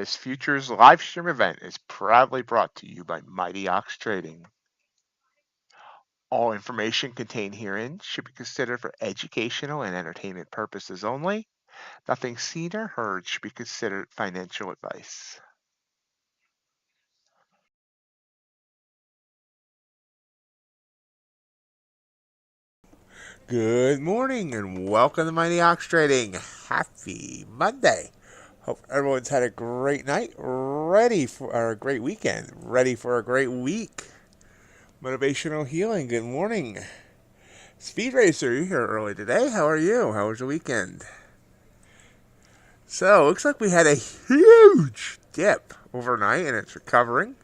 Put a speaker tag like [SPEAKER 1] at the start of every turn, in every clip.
[SPEAKER 1] This futures live stream event is proudly brought to you by MightyOxTrading. All information contained herein should be considered for educational and entertainment purposes only. Nothing seen or heard should be considered financial advice. Good morning and welcome to MightyOxTrading. Happy Monday. Hope everyone's had a great night, ready for a great weekend, ready for a great week. Motivational healing, good morning. Speed Racer, you're here early today. How are you? How was your weekend? So, looks like we had a huge dip overnight and it's recovering.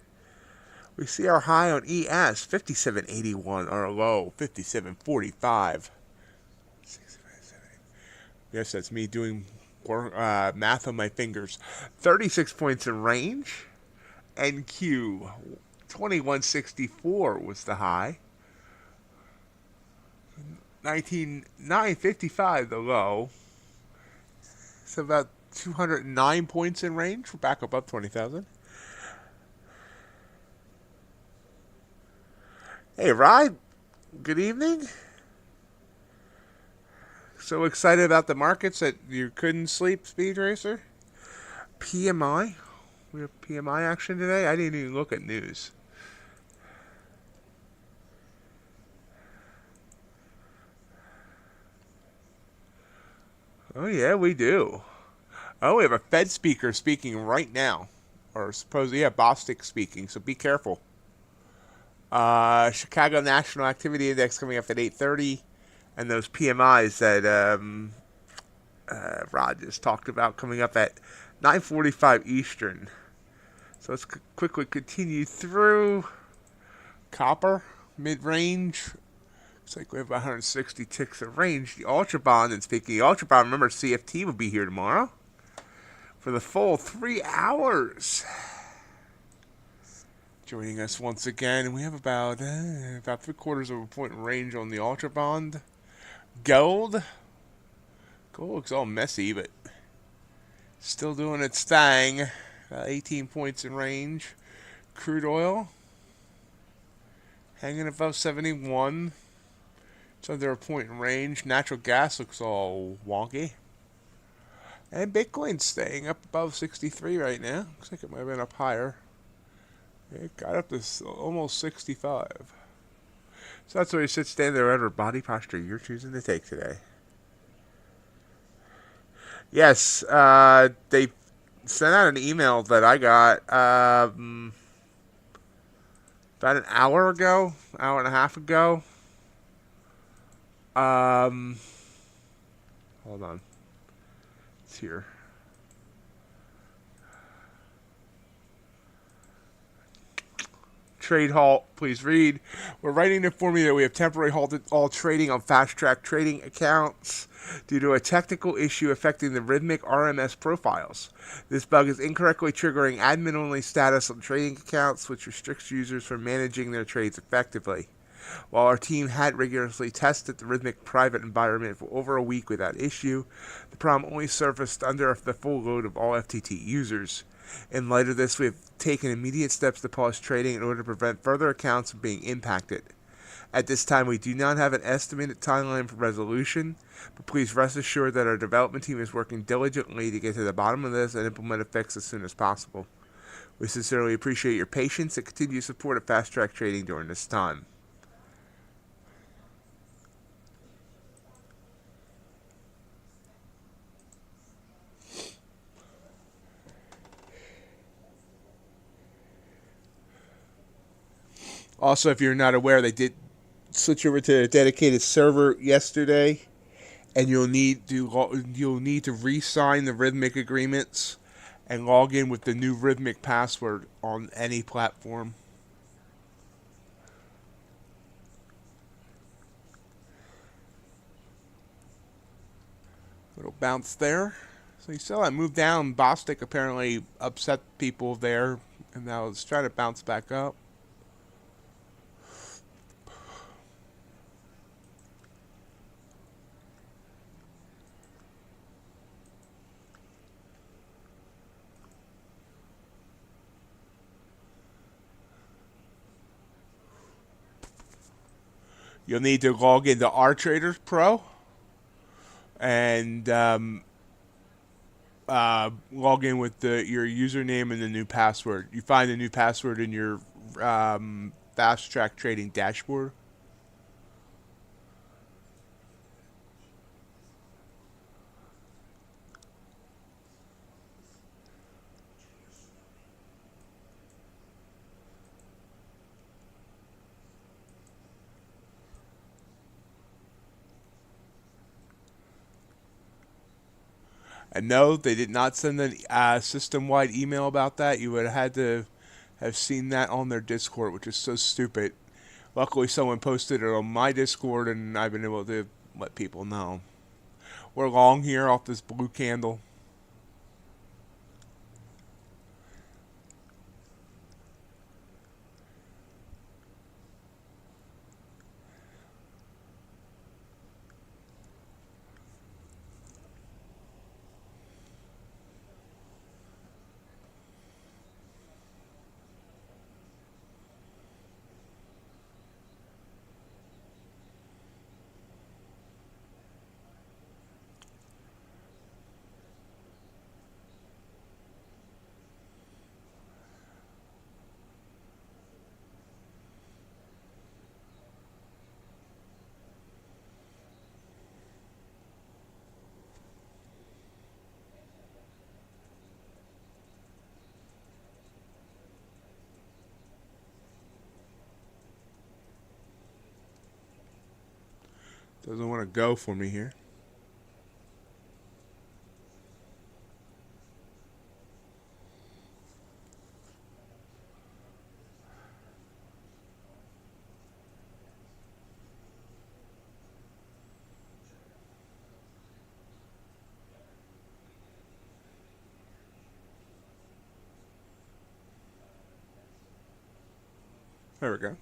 [SPEAKER 1] We see our high on ES, 57.81, our low, 57.45. Yes, that's me doing math on my fingers. 36 points in range. NQ, 2164 was the high. 955 the low. So about 209 points in range. We're back above 20,000. Hey, Rod. Good evening. So excited about the markets that you couldn't sleep, Speed Racer? PMI. We have PMI action today. I didn't even look at news. Oh, yeah, we do. Oh, we have a Fed speaker speaking right now. Or supposedly, yeah, Bostic speaking, so be careful. Chicago National Activity Index coming up at 8:30. And those PMIs that Rod just talked about coming up at 9:45 Eastern. So let's quickly continue through. Copper, mid-range. Looks like we have 160 ticks of range. The Ultra Bond, and speaking of Ultra Bond, remember CFT will be here tomorrow for the full 3 hours. Joining us once again, and we have about 3/4 of a point range on the Ultra Bond. Gold looks all messy, but still doing its thing. 18 points in range. Crude oil hanging above 71. It's under a point in range. Natural gas looks all wonky. And Bitcoin's staying up above 63 right now. Looks like it might have been up higher. It got up to almost 65. So that's where you sit, stand there, whatever body posture you're choosing to take today. Yes, they sent out an email that I got about an hour and a half ago. Hold on. It's here. Trade halt, please read. We're writing to inform you that we have temporarily halted all trading on fast track trading accounts due to a technical issue affecting the Rhythmic RMS profiles. This bug is incorrectly triggering admin-only status on trading accounts, which restricts users from managing their trades effectively. While our team had rigorously tested the Rhythmic private environment for over a week without issue, the problem only surfaced under the full load of all FTT users. In light of this, we have taken immediate steps to pause trading in order to prevent further accounts from being impacted. At this time, we do not have an estimated timeline for resolution, but please rest assured that our development team is working diligently to get to the bottom of this and implement a fix as soon as possible. We sincerely appreciate your patience and continued support of Fast Track Trading during this time. Also, if you're not aware, they did switch over to a dedicated server yesterday, and you'll need to re-sign the Rhythmic agreements and log in with the new Rhythmic password on any platform. Little bounce there. So you saw that move down. Bostic apparently upset people there, and now it's trying to bounce back up. You'll need to log into RTraders Pro and log in with your username and the new password. You find the new password in your Fast Track Trading dashboard. And no, they did not send a system-wide email about that. You would have had to have seen that on their Discord, which is so stupid. Luckily, someone posted it on my Discord, and I've been able to let people know. We're long here off this blue candle. Doesn't want to go for me here. There we go.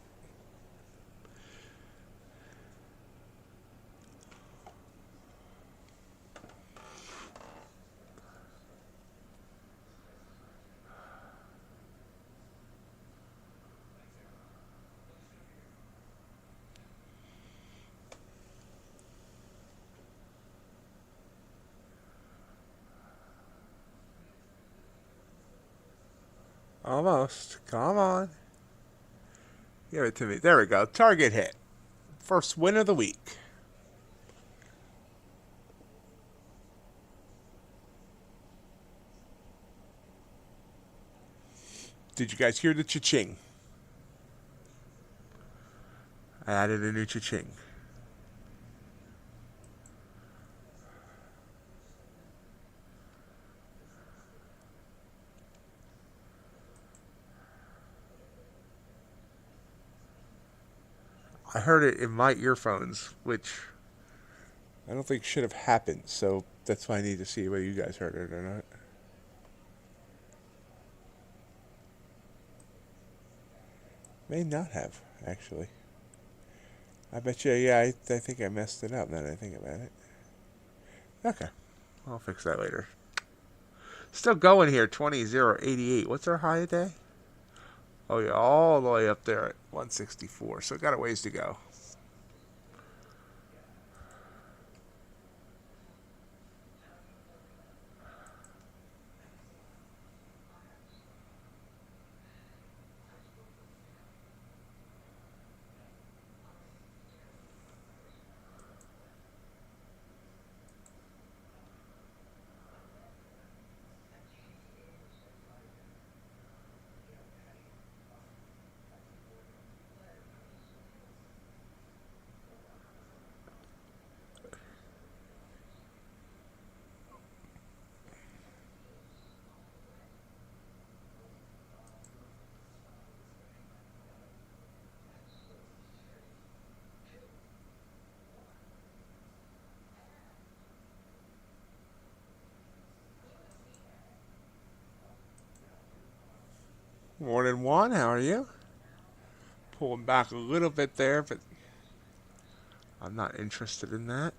[SPEAKER 1] Almost. Come on. Give it to me. There we go. Target hit. First win of the week. Did you guys hear the cha-ching? I added a new cha-ching. I heard it in my earphones, which I don't think should have happened, so that's why I need to see whether you guys heard it or not. May not have, actually. I bet you, yeah, I think I messed it up now that I think about it. Okay, I'll fix that later. Still going here, 20.088. What's our high today? Oh yeah, all the way up there at 164, so got a ways to go. Morning, Juan. How are you? Pulling back a little bit there, but I'm not interested in that.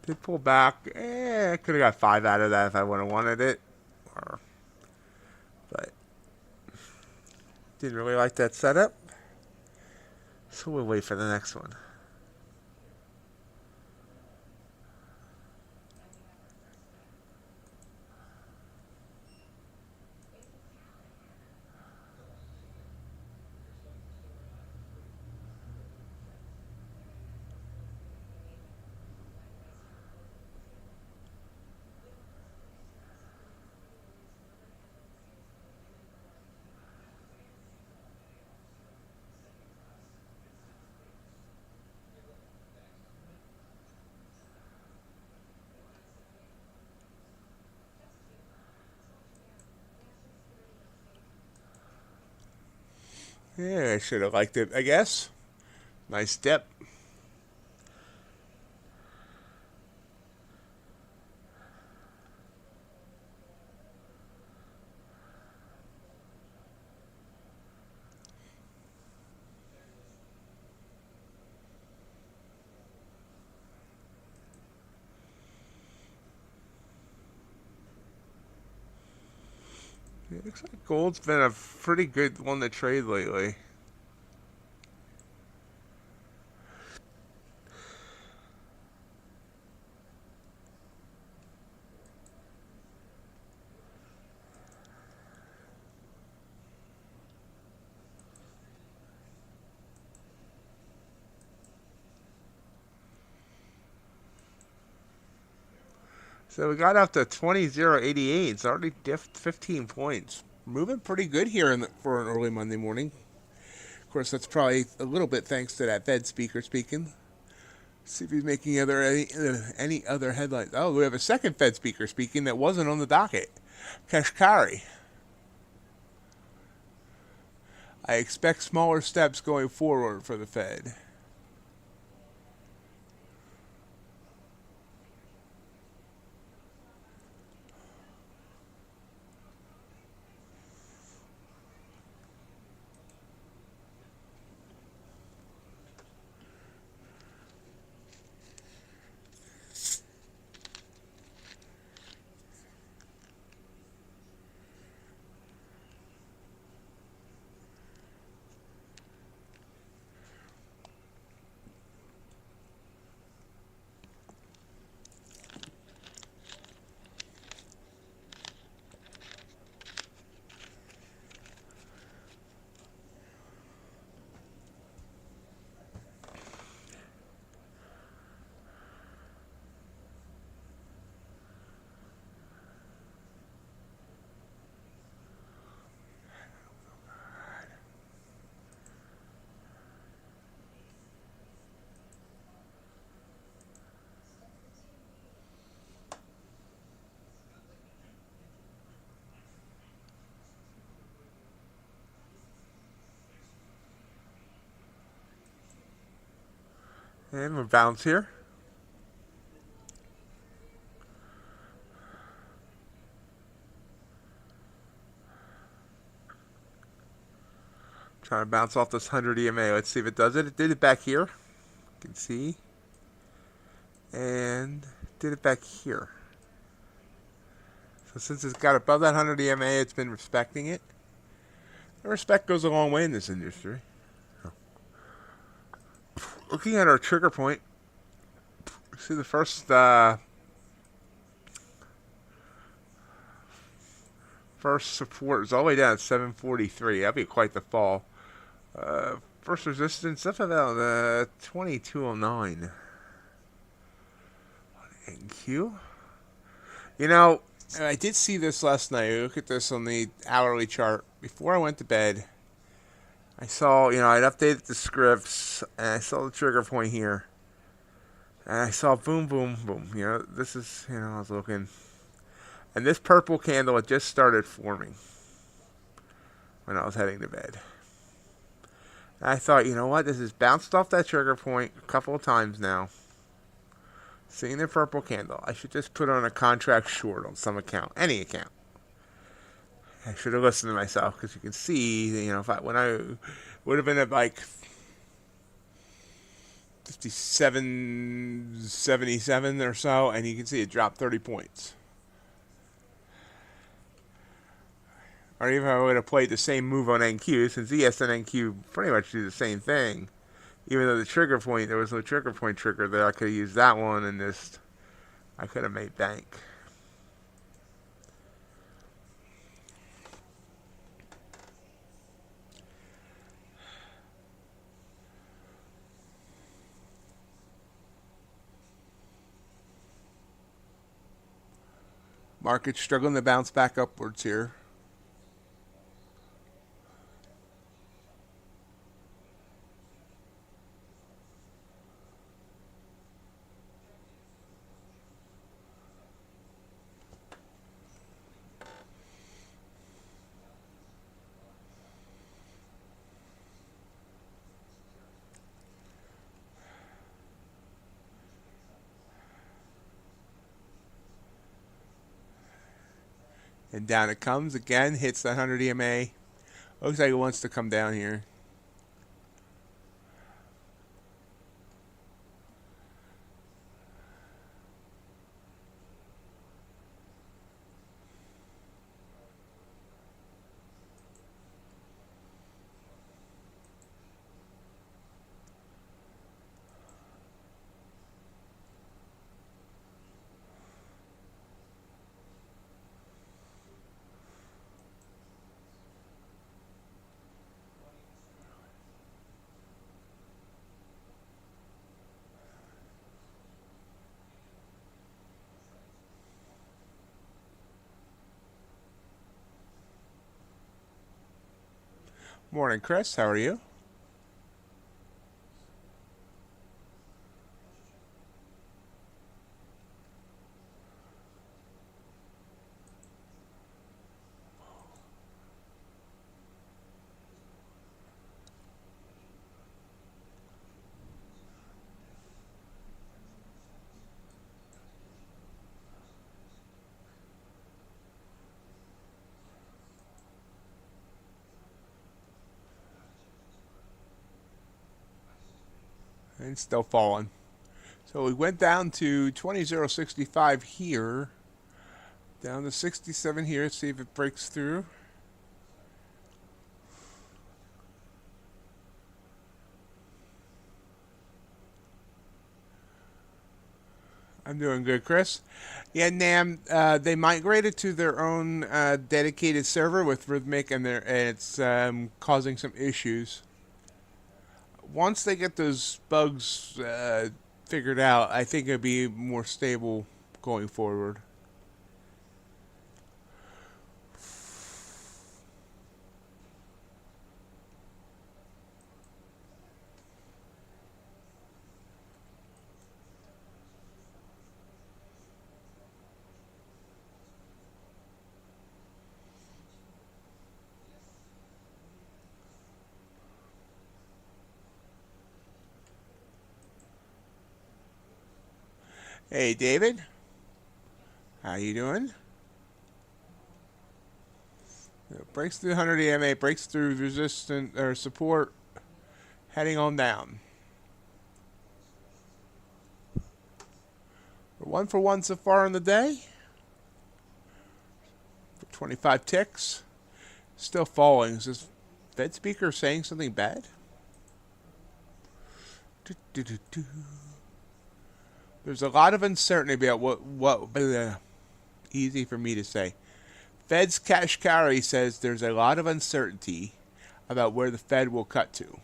[SPEAKER 1] Did pull back. I could have got 5 out of that if I would have wanted it. But didn't really like that setup. So we'll wait for the next one. Yeah, I should have liked it, I guess. Nice dip. It looks like gold's been a pretty good one to trade lately. So we got up to 20.088. It's already dipped 15 points. Moving pretty good here for an early Monday morning. Of course, that's probably a little bit thanks to that Fed speaker speaking. See if he's making any other headlines. Oh, we have a second Fed speaker speaking that wasn't on the docket. Kashkari. I expect smaller steps going forward for the Fed. And we'll bounce here. Trying to bounce off this 100 EMA. Let's see if it does it. It did it back here. You can see. And did it back here. So since it's got above that 100 EMA, it's been respecting it. And respect goes a long way in this industry. Looking at our trigger point, see the first support is all the way down at 743. That'd be quite the fall. First resistance up about 2209. NQ. You know, I did see this last night. Look at this on the hourly chart. Before I went to bed, I saw, I'd updated the scripts, and I saw the trigger point here. And I saw boom, boom, boom. This is, I was looking. And this purple candle had just started forming when I was heading to bed. And I thought, you know what? This has bounced off that trigger point a couple of times now. Seeing the purple candle, I should just put on a contract short on some account, any account. I should have listened to myself, because you can see, when I would have been at like 57.77 or so, and you can see it dropped 30 points. Or even if I would have played the same move on NQ, since ES and NQ pretty much do the same thing. Even though the trigger point, there was no trigger point trigger there, I could have used that one and just, I could have made bank. Market's struggling to bounce back upwards here. And down it comes again, hits that 100 EMA. Looks like it wants to come down here. Morning, Chris. How are you? And still falling. So we went down to 20.065 here. Down to 67 here. See if it breaks through. I'm doing good, Chris. Yeah, Nam, they migrated to their own dedicated server with Rhythmic, and it's causing some issues. Once they get those bugs figured out, I think it'll be more stable going forward. Hey, David. How you doing? It breaks through 100 EMA, breaks through resistance or support, heading on down. We're 1-for-1 so far in the day. For 25 ticks. Still falling. Is this Fed speaker saying something bad? There's a lot of uncertainty about what easy for me to say. Fed's cash carry says there's a lot of uncertainty about where the Fed will cut to.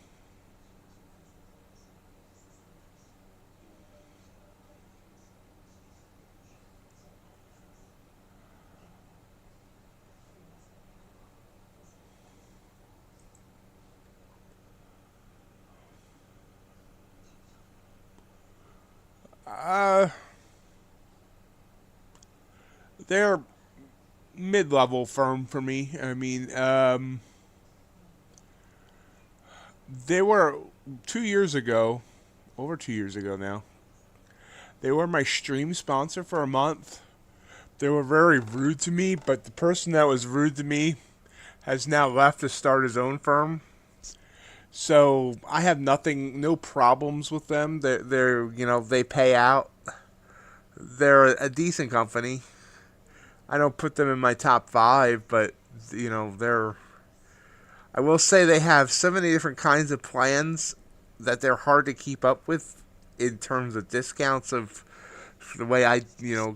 [SPEAKER 1] They're mid-level firm for me. I mean, they were 2 years ago, over 2 years ago now. They were my stream sponsor for a month. They were very rude to me, but the person that was rude to me has now left to start his own firm. So I have no problems with them. They pay out. They're a decent company. I don't put them in my top five, but they're. I will say they have so many different kinds of plans that they're hard to keep up with in terms of discounts of the way I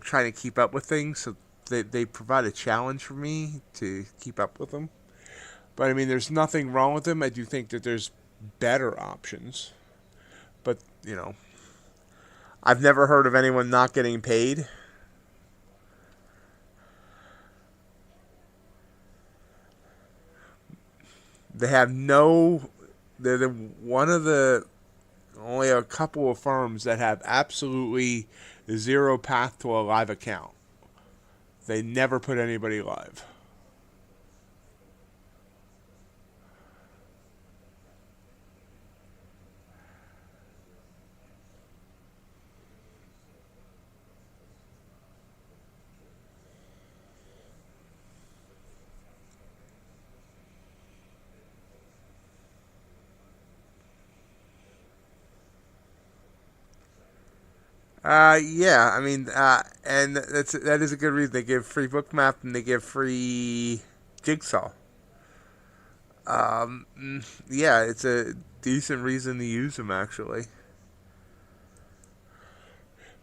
[SPEAKER 1] try to keep up with things. So they provide a challenge for me to keep up with them. But I mean, there's nothing wrong with them. I do think that there's better options. But I've never heard of anyone not getting paid. They have no. They're one of the only a couple of firms that have absolutely zero path to a live account. They never put anybody live. Yeah, I mean, and that is a good reason. They give free bookmap and they give free jigsaw. Yeah, it's a decent reason to use them actually.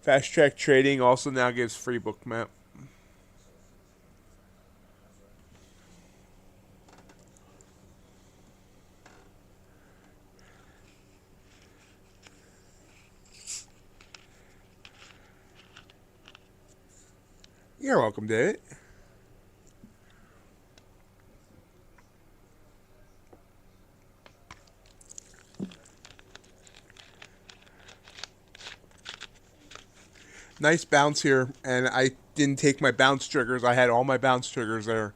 [SPEAKER 1] Fast Track Trading also now gives free bookmap. You're welcome, David. Nice bounce here, and I didn't take my bounce triggers. I had all my bounce triggers there.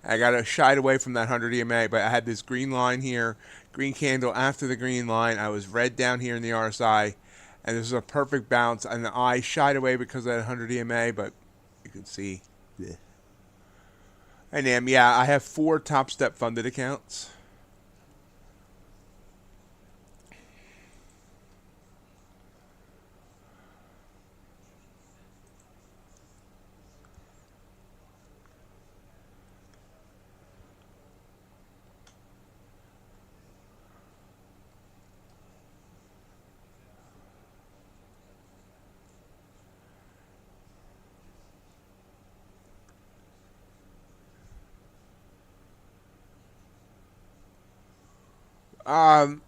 [SPEAKER 1] I got shied away from that 100 EMA, but I had this green line here, green candle after the green line. I was red down here in the RSI, and this is a perfect bounce. And I shied away because of that 100 EMA, but you can see. Yeah. And yeah, I have 4 Top Step funded accounts. Um,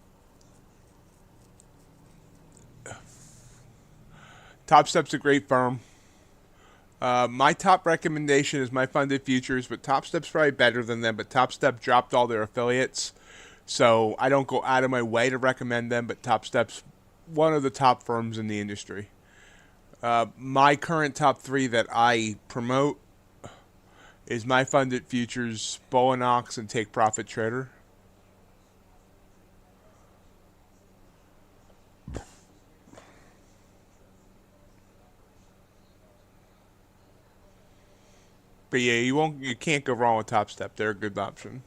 [SPEAKER 1] Top Step's a great firm. My top recommendation is MyFundedFutures, but Top Step's probably better than them. But Top Step dropped all their affiliates, so I don't go out of my way to recommend them. But Top Step's one of the top firms in the industry. My current top 3 that I promote is MyFundedFutures, Bulenox, and Take Profit Trader. But yeah, you can't go wrong with Top Step. They're a good option.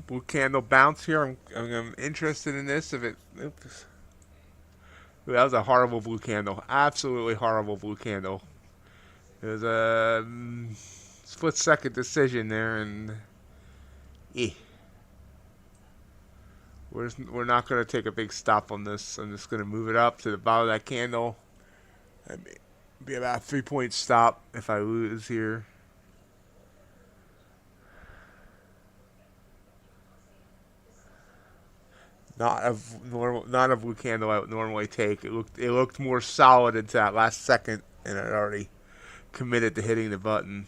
[SPEAKER 1] Blue candle bounce here. I'm interested in this. If it, oops. That was a horrible blue candle. Absolutely horrible blue candle. It was a split second decision there, and Eh. We're not going to take a big stop on this. I'm just going to move it up to the bottom of that candle. That'd be about a 3-point stop if I lose here. Not a blue candle I would normally take. It looked more solid into that last second, and I'd already committed to hitting the button.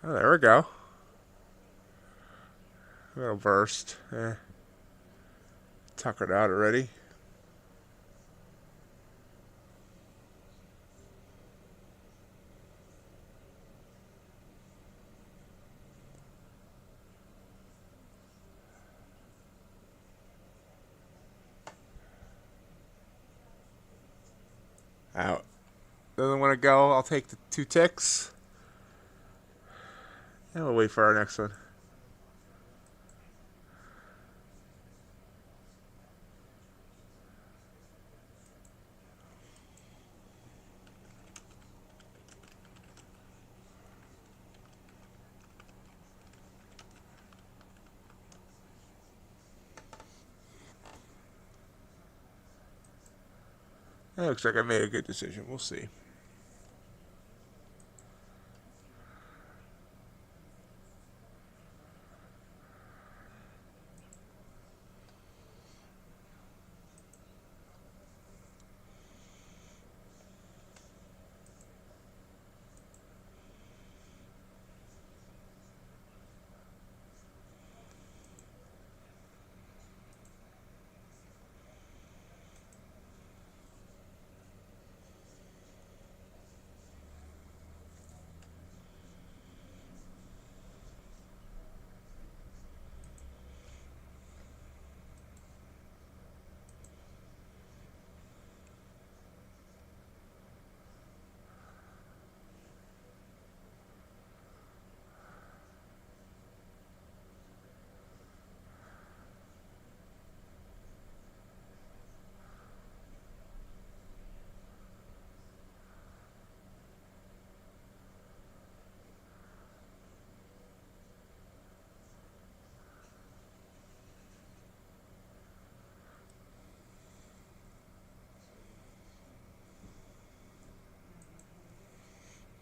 [SPEAKER 1] Oh, there we go. A little burst. Tuckered out already. Out. Doesn't want to go. I'll take the 2 ticks. And we'll wait for our next one. That looks like I made a good decision. We'll see.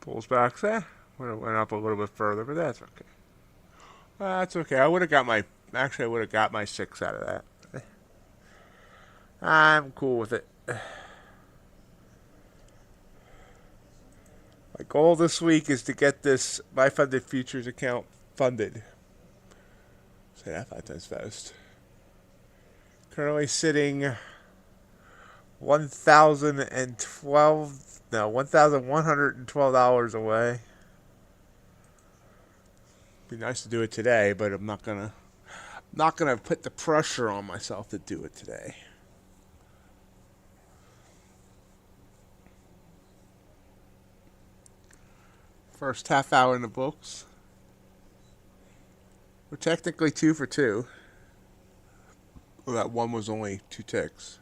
[SPEAKER 1] Pulls back there. Would have went up a little bit further, but that's okay. That's okay. I would have got my. Actually, I would have got my 6 out of that. I'm cool with it. My goal this week is to get this MyFundedFutures account funded. Say that 5 times fast. Currently sitting $1,112 away. Be nice to do it today, but I'm not gonna put the pressure on myself to do it today. First half hour in the books. We're technically 2 for 2. Well, that one was only 2 ticks.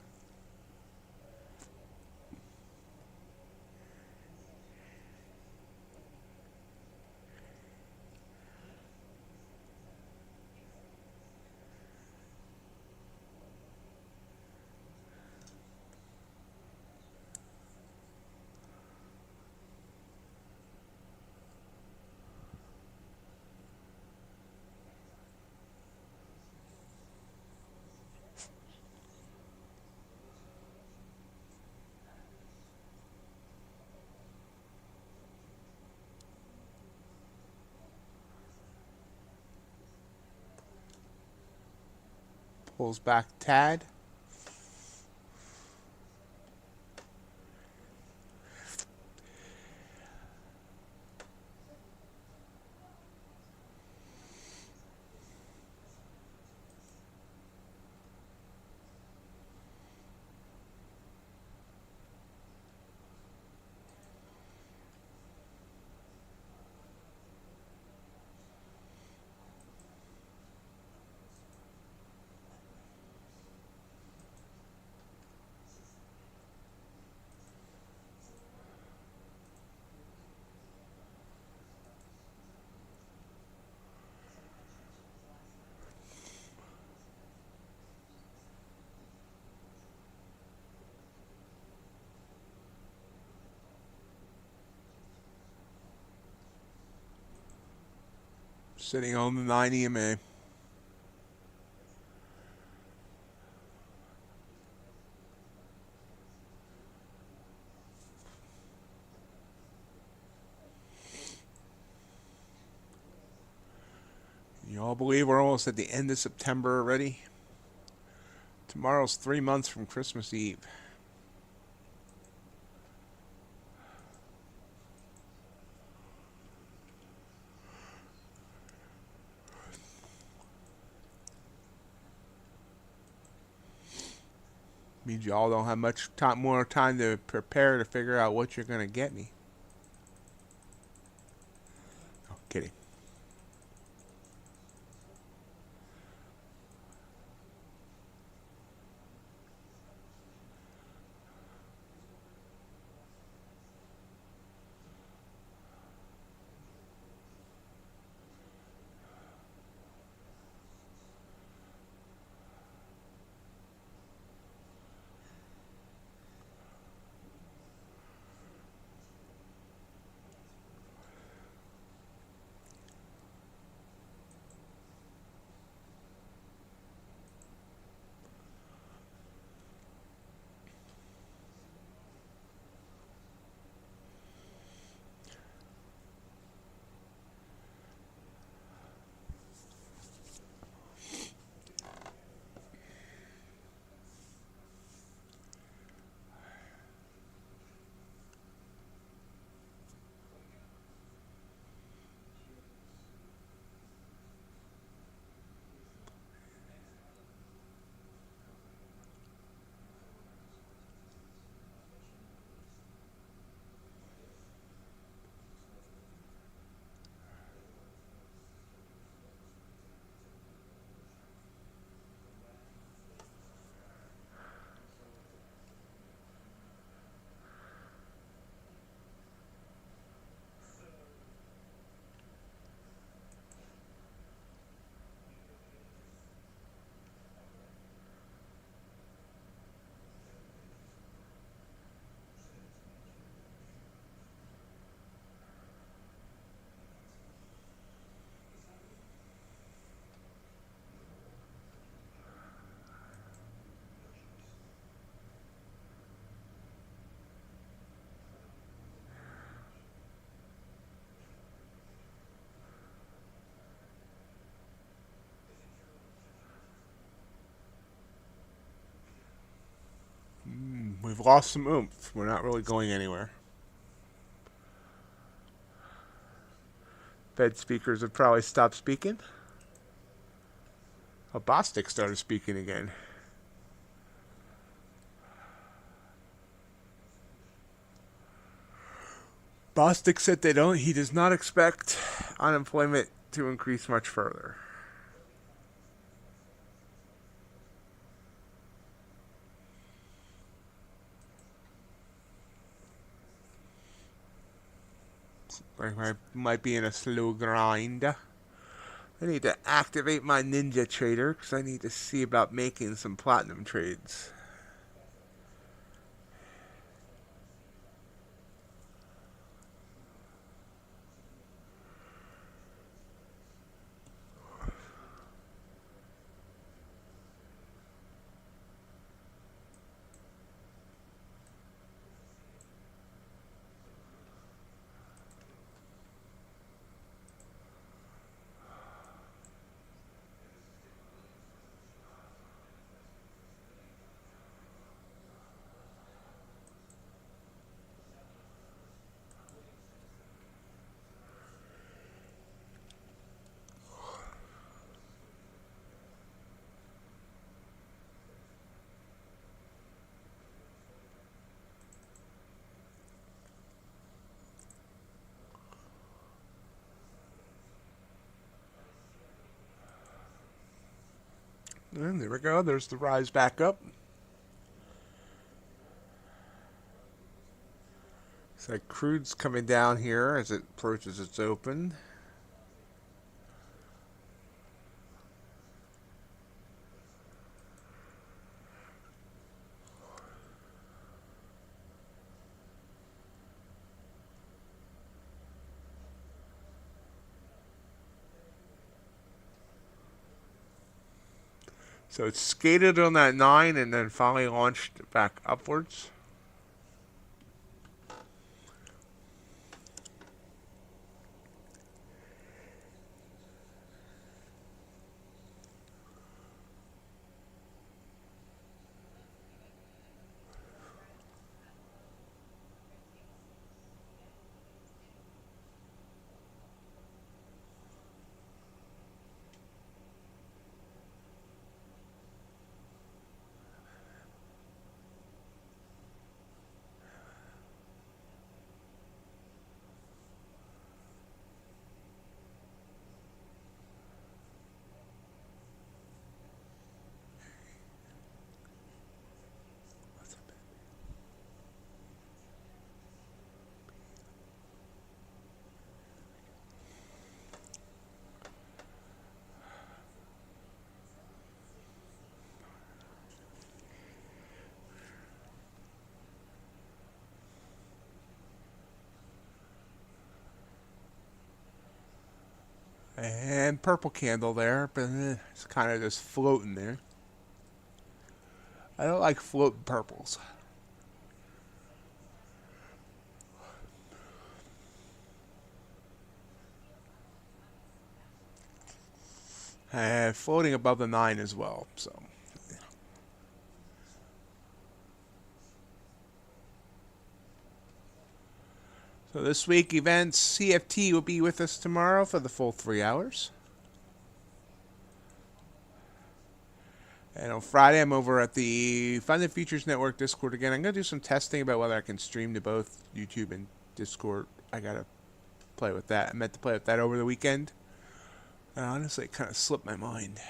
[SPEAKER 1] Pulls back tad. Sitting on the 9 EMA. You all believe we're almost at the end of September already? Tomorrow's 3 months from Christmas Eve. Means y'all don't have much more time to prepare to figure out what you're going to get me. Oh, kidding. We've lost some oomph. We're not really going anywhere. Fed speakers have probably stopped speaking. Oh, Bostic started speaking again. Bostic said he does not expect unemployment to increase much further. I might be in a slow grind. I need to activate my Ninja Trader because I need to see about making some platinum trades. And there we go. There's the rise back up. So crude's coming down here as it approaches its open. So it skated on that 9 and then finally launched back upwards. And purple candle there, but it's kind of just floating there. I don't like floating purples. Floating above the 9 as well. So this week events, CFT will be with us tomorrow for the full 3 hours. And on Friday, I'm over at the Funded Futures Network Discord again. I'm going to do some testing about whether I can stream to both YouTube and Discord. I got to play with that. I meant to play with that over the weekend. And honestly, it kind of slipped my mind.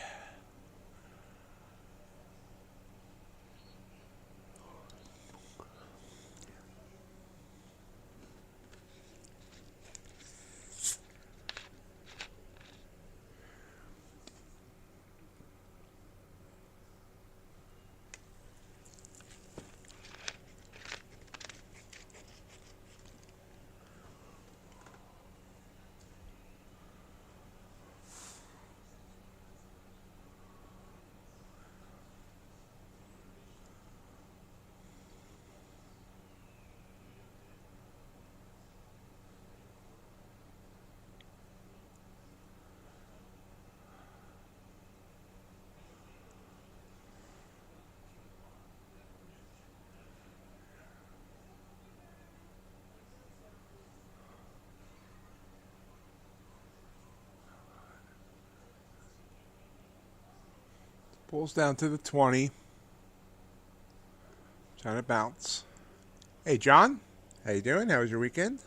[SPEAKER 1] Pulls down to the 20. Trying to bounce. Hey, John. How you doing? How was your weekend?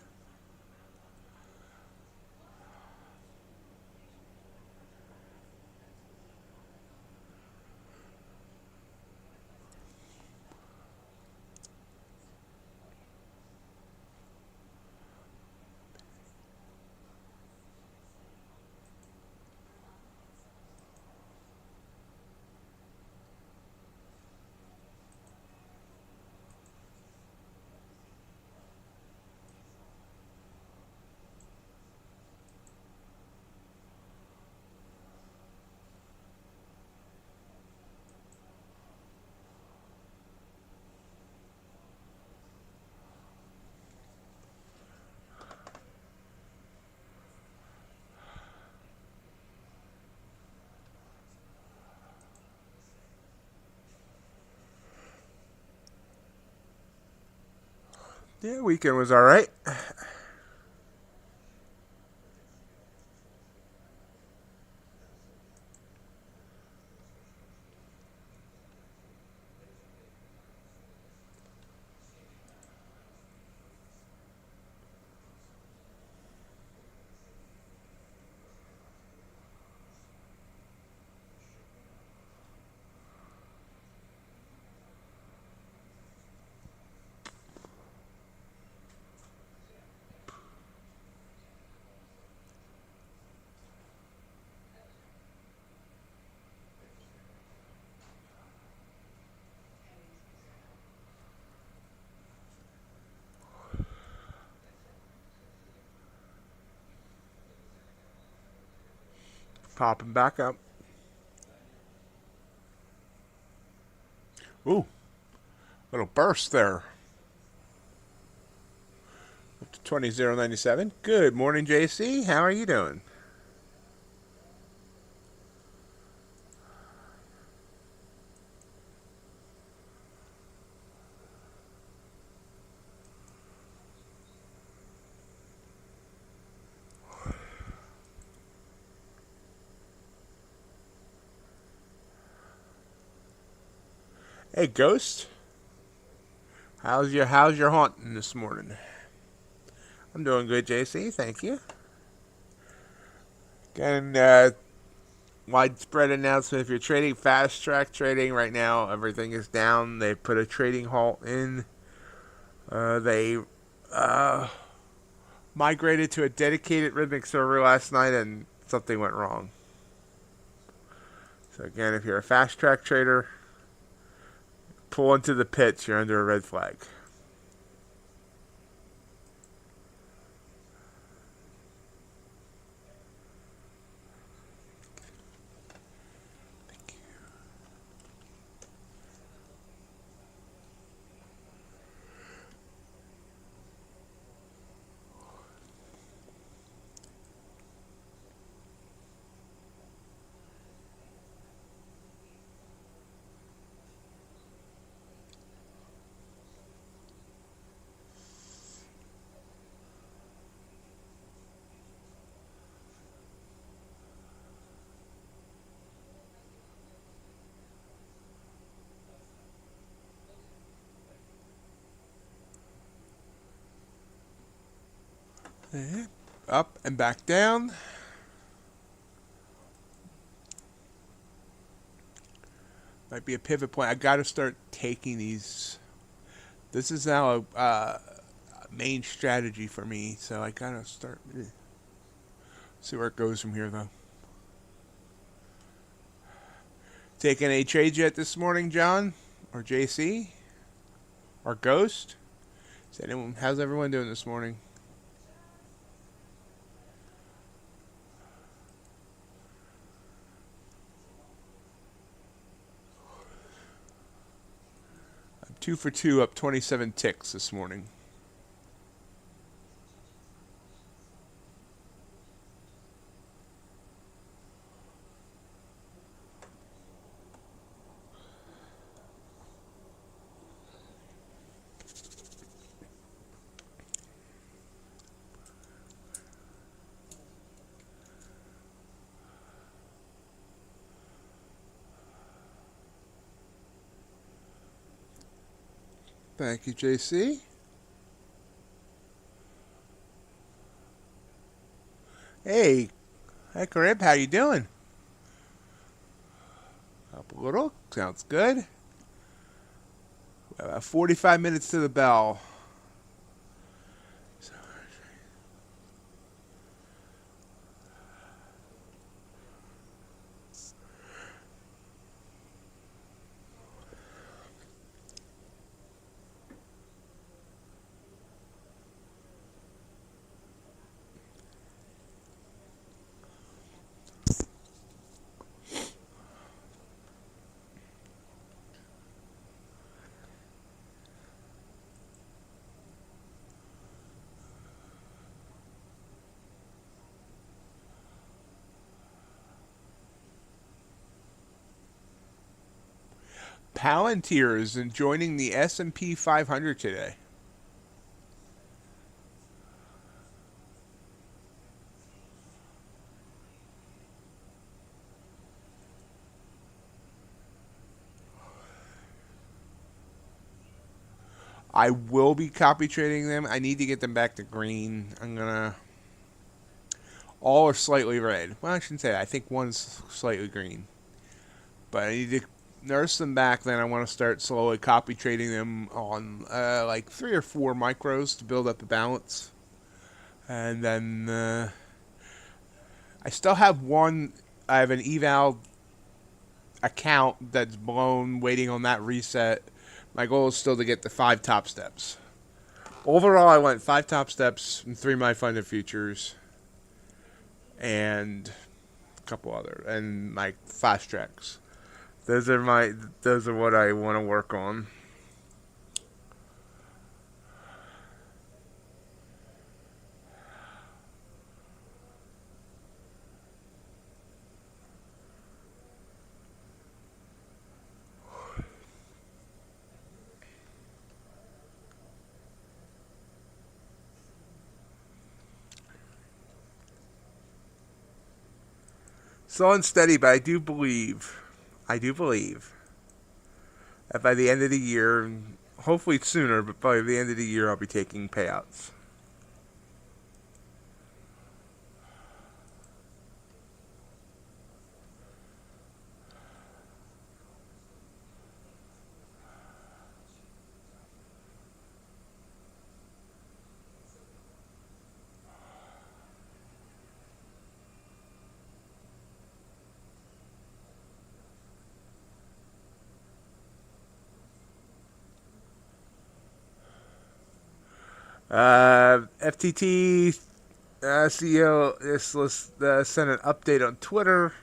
[SPEAKER 1] Yeah, weekend was all right. Popping back up. Ooh, little burst there. Up to 20,097. Good morning, JC. How are you doing? Hey, Ghost. How's your haunting this morning? I'm doing good, JC. Thank you. Again, widespread announcement. If you're trading fast track trading right now, everything is down. They put a trading halt in. They migrated to a dedicated Rhythmic server last night, and something went wrong. So again, if you're a fast track trader, pull into the pits. You're under a red flag. Up and back down. Might be a pivot point. I got to start taking these. This is now a main strategy for me, so I got to start. See where it goes from here, though. Taking any trades yet this morning, John? Or JC? Or Ghost? How's everyone doing this morning? I'm 2 for 2, up 27 ticks this morning. Thank you, JC. Hey, Rib, how you doing? Up a little. Sounds good. About 45 minutes to the bell. Palantir is joining the S&P 500 today. I will be copy trading them. I need to get them back to green. I'm going to... All are slightly red. Well, I shouldn't say that. I think one's slightly green. But I need to nurse them back. Then I want to start slowly copy trading them on like 3 or 4 micros to build up the balance. And then I still have one. I have an eval account that's blown, waiting on that reset. My goal is still to get the 5 top steps. Overall, I went 5 top steps and 3 MyFundedFutures. And couple other, and like fast tracks. Those are what I want to work on. Slow and steady, but I do believe that by the end of the year, hopefully sooner, but by the end of the year, I'll be taking payouts. FTT CEO sent an update on Twitter.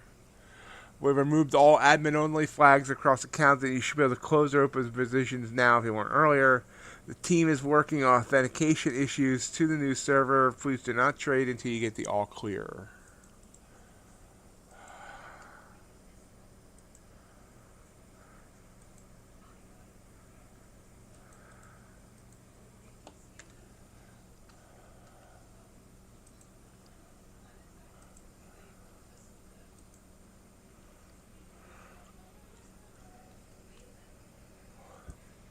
[SPEAKER 1] We removed all admin-only flags across accounts, and you should be able to close or open positions now if you weren't earlier. The team is working on authentication issues to the new server. Please do not trade until you get the all clear.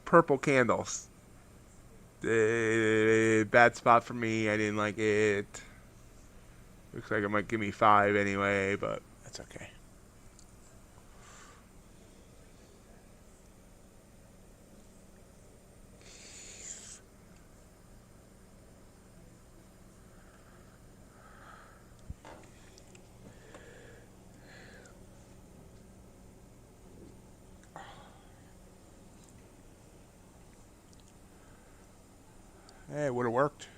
[SPEAKER 1] Purple candles. Bad spot for me. I didn't like it. Looks like it might give me 5 anyway, but that's okay. Hey, it would have worked.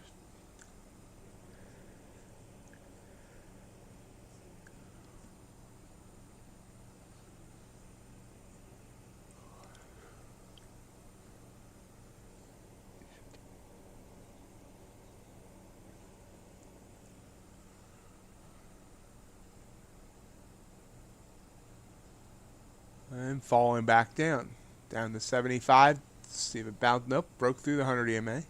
[SPEAKER 1] And falling back down to 75. See if it bounced. Nope, broke through the 100 EMA.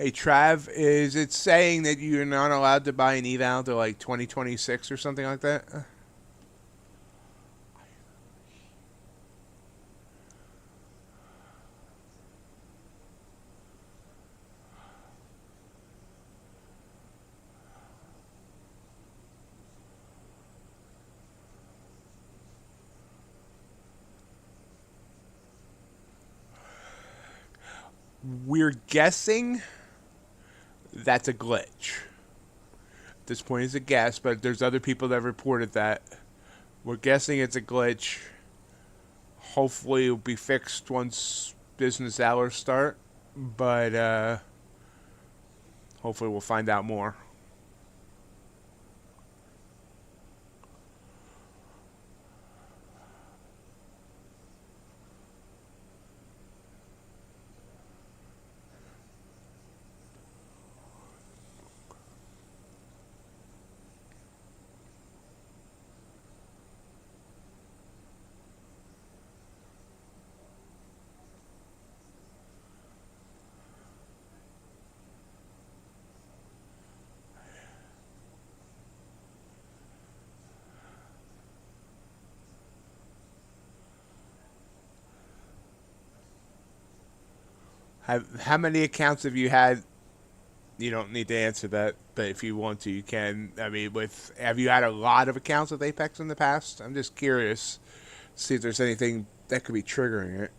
[SPEAKER 1] Hey, Trav, is it saying that you're not allowed to buy an eval to like 2026 or something like that? We're guessing that's a glitch. At this point, it's a guess, but there's other people that have reported that. We're guessing it's a glitch. Hopefully, it'll be fixed once business hours start, but hopefully, we'll find out more. How many accounts have you had? You don't need to answer that, but if you want to, you can. I mean, have you had a lot of accounts with Apex in the past? I'm just curious, see if there's anything that could be triggering it.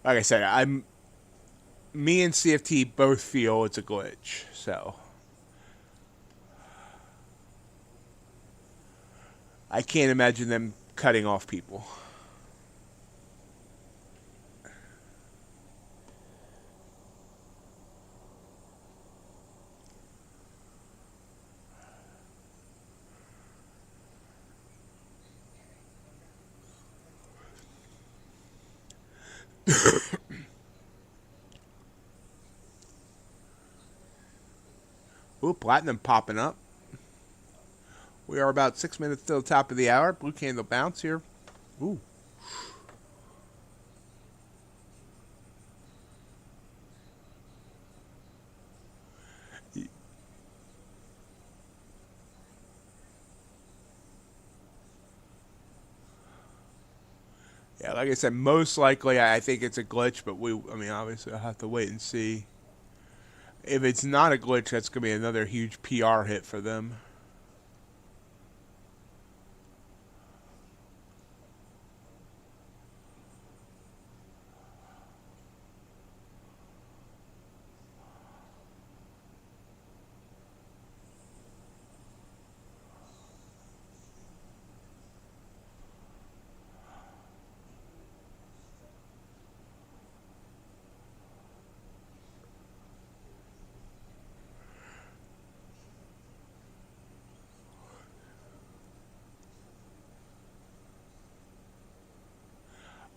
[SPEAKER 1] Like I said, me and CFT both feel it's a glitch, so I can't imagine them cutting off people. Ooh, platinum popping up. We are about 6 minutes till the top of the hour. Blue candle bounce here. Ooh. Yeah, like I said, most likely I think it's a glitch, but I mean, obviously I'll have to wait and see. If it's not a glitch, that's going to be another huge PR hit for them.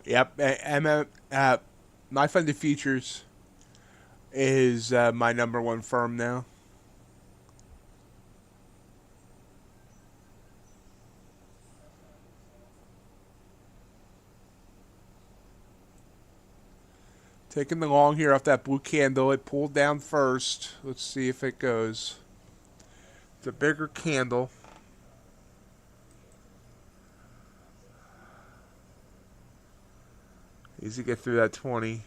[SPEAKER 1] Yep, MyFundedFutures is my number one firm now. Taking the long here off that blue candle. It pulled down first. Let's see if it goes. It's a bigger candle. Easy to get through that 20.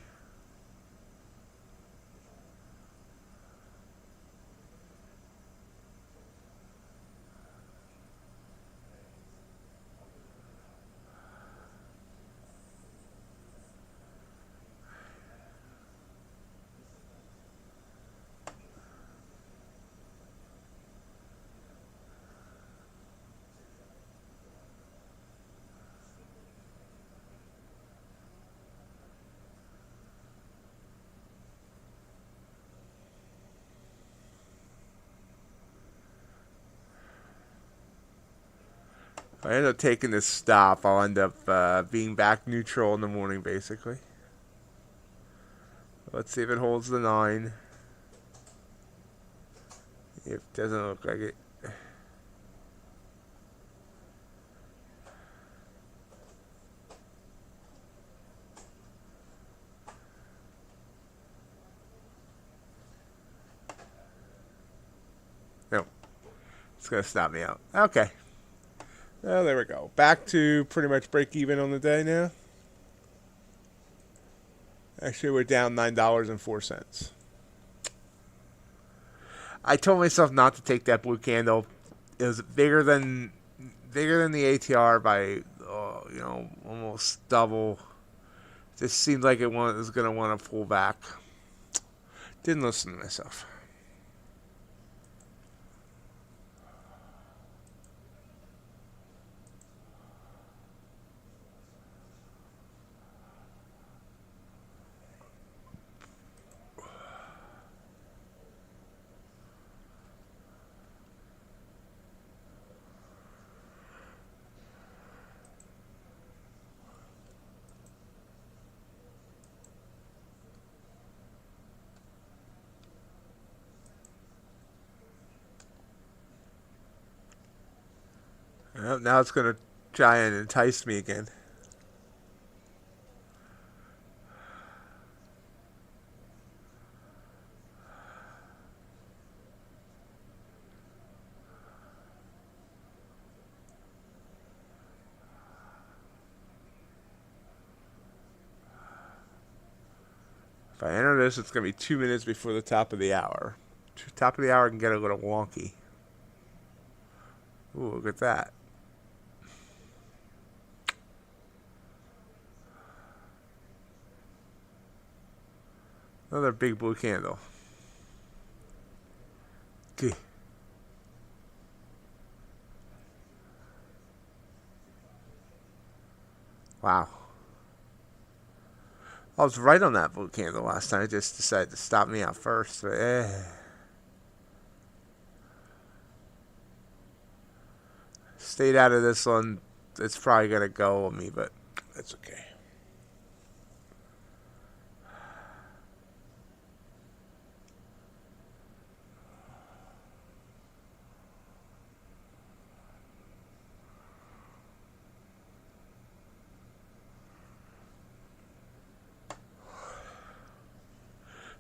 [SPEAKER 1] If I end up taking this stop, I'll end up being back neutral in the morning, basically. Let's see if it holds the 9. It doesn't look like it. No. It's going to stop me out. Okay. Oh, there we go. Back to pretty much break even on the day now. Actually, we're down $9.04. I told myself not to take that blue candle. It was bigger than the ATR by almost double. Just seemed like it was going to want to pull back. Didn't listen to myself. Well, now it's going to try and entice me again. I enter this, it's going to be 2 minutes before the top of the hour. Top of the hour can get a little wonky. Ooh, look at that. Another big blue candle. Okay. Wow. I was right on that blue candle last time. I just decided to stop me out first. But, stayed out of this one. It's probably going to go on me, but that's okay.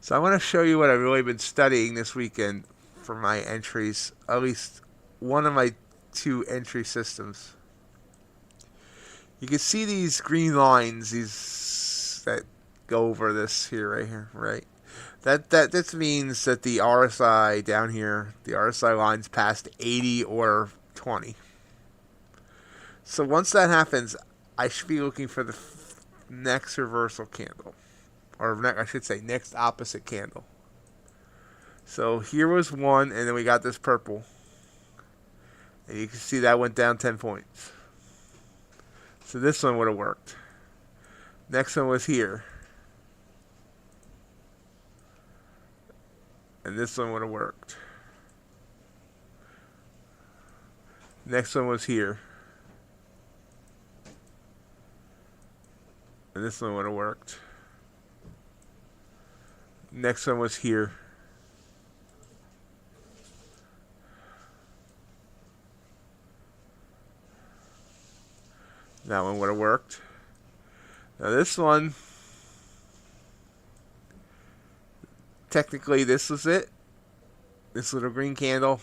[SPEAKER 1] So I want to show you what I've really been studying this weekend for my entries, at least one of my 2 entry systems. You can see these green lines, these that go over this here, right here, right? This means that the RSI down here, the RSI line's past 80 or 20. So once that happens, I should be looking for the next reversal candle. Or I should say next opposite candle. So here was one, and then we got this purple. And you can see that went down 10 points. So this one would have worked. Next one was here. And this one would have worked. Next one was here. And this one would have worked. Next one was here. That one would have worked. Now this one, technically this was it. This little green candle.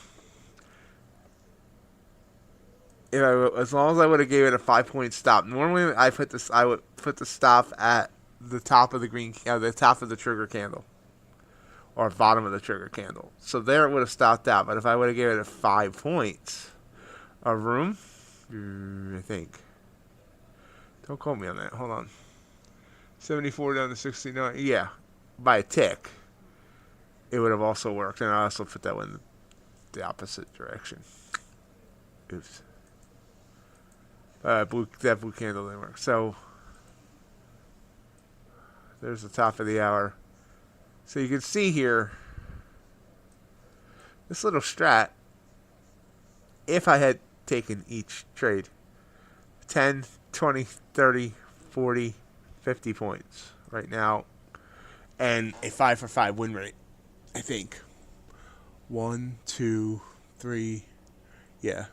[SPEAKER 1] As long as I would have gave it a 5-point stop. Normally I would put the stop at the top of the top of the trigger candle. Or bottom of the trigger candle. So there it would have stopped out. But if I would have given it 5 points of room, I think. Don't quote me on that. Hold on. 74 down to 69. Yeah. By a tick. It would have also worked. And I also put that one in the opposite direction. Oops. That blue candle didn't work. So there's the top of the hour. So you can see here, this little strat, if I had taken each trade, 10, 20, 30, 40, 50 points right now, and a 5 for 5 win rate, I think. 1, 2, 3, yeah.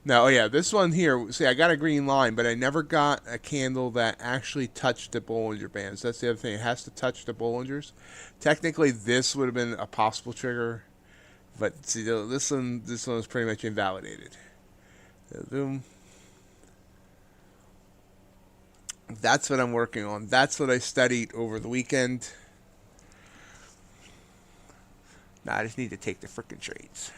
[SPEAKER 1] Now, this one here, see, I got a green line, but I never got a candle that actually touched the Bollinger Bands. That's the other thing. It has to touch the Bollingers. Technically, this would have been a possible trigger, but see, this one is pretty much invalidated. Boom. That's what I'm working on. That's what I studied over the weekend. Now, I just need to take the frickin' trades.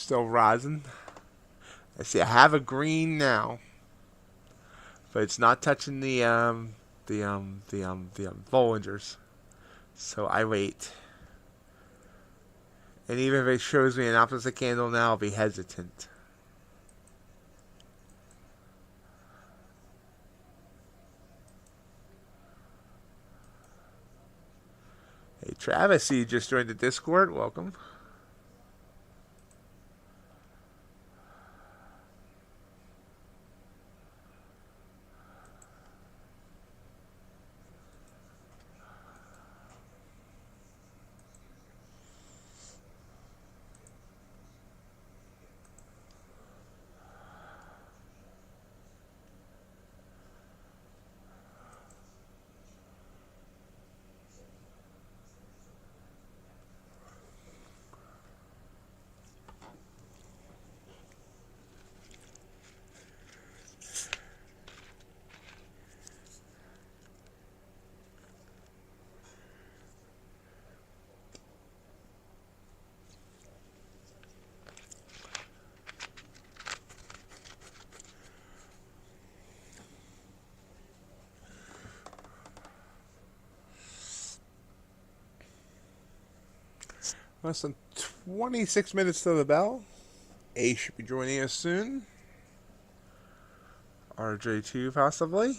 [SPEAKER 1] still rising. I see I have a green now, but it's not touching the Bollingers. So I wait. And even if it shows me an opposite candle now, I'll be hesitant. Hey Travis, you just joined the Discord. Welcome. Less than 26 minutes to the bell. A should be joining us soon. RJ2 possibly.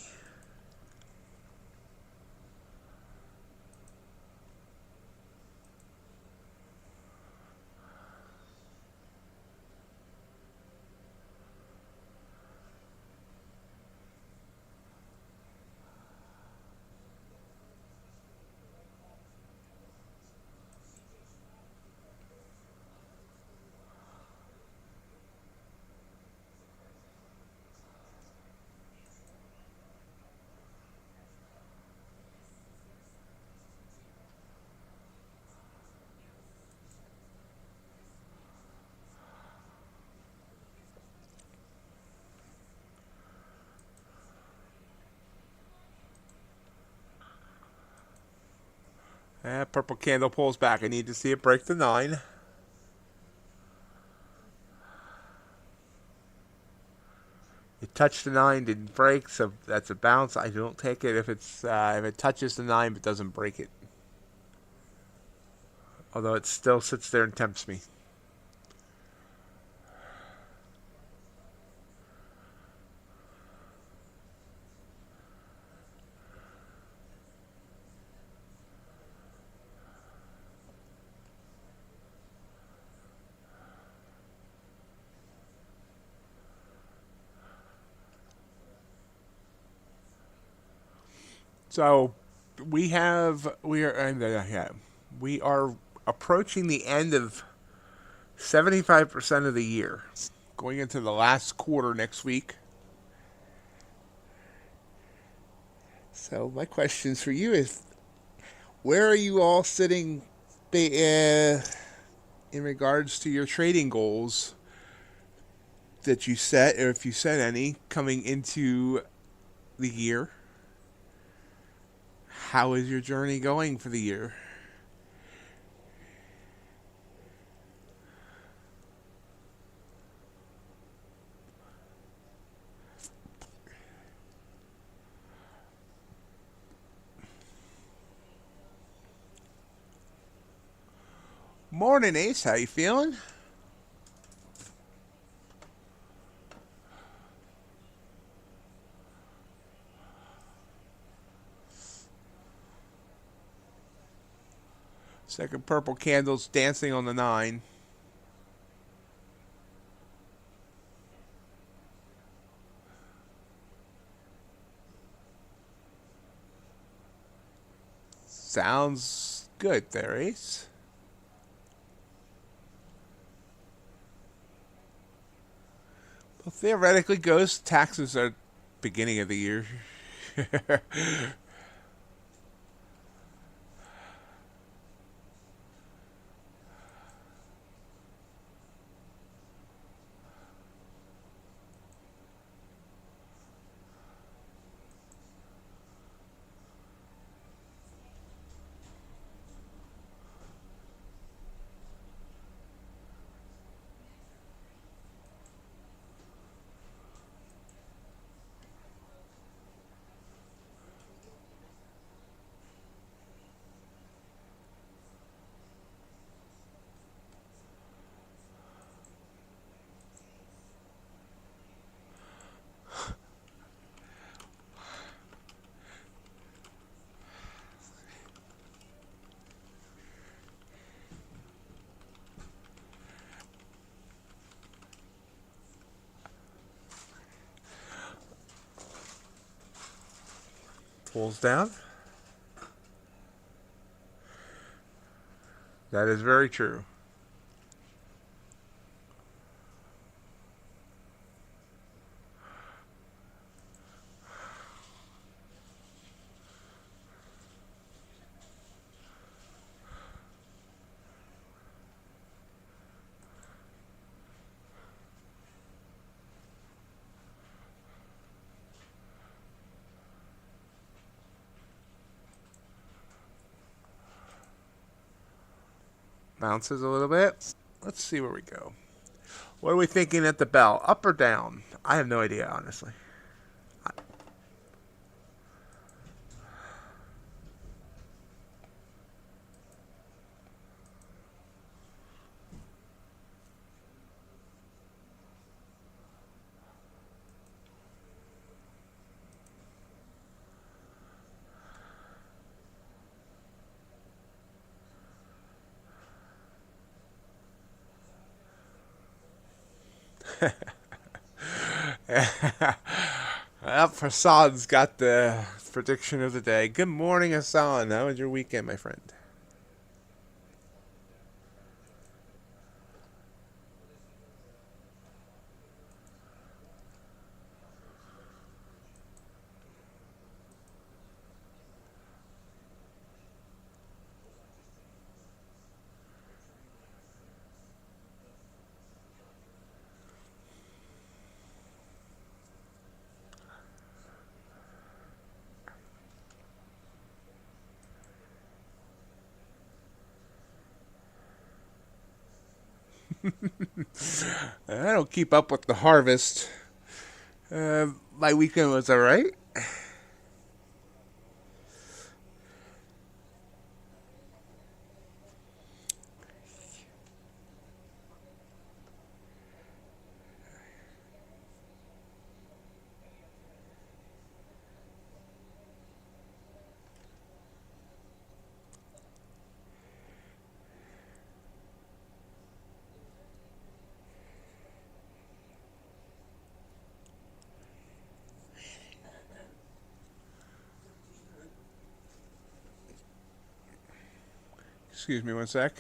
[SPEAKER 1] Purple candle pulls back. I need to see it break the 9. It touched the 9, didn't break, so that's a bounce. I don't take it if it touches the 9 but doesn't break it. Although it still sits there and tempts me. So we are approaching the end of 75% of the year, going into the last quarter next week. So my questions for you is, where are you all sitting in regards to your trading goals that you set, or if you set any, coming into the year? How is your journey going for the year? Morning, Ace. How you feeling? Second purple candle's dancing on the 9. Sounds good there, Ace. Well, theoretically, ghost taxes are beginning of the year. Pulls down. That is very true. Bounces a little bit. Let's see where we go. What are we thinking at the bell? Up or down? I have no idea, honestly. Well, Hassan's got the prediction of the day. Good morning, Hassan. How was your weekend, my friend? I don't keep up with the harvest. My weekend was alright. Excuse me one sec.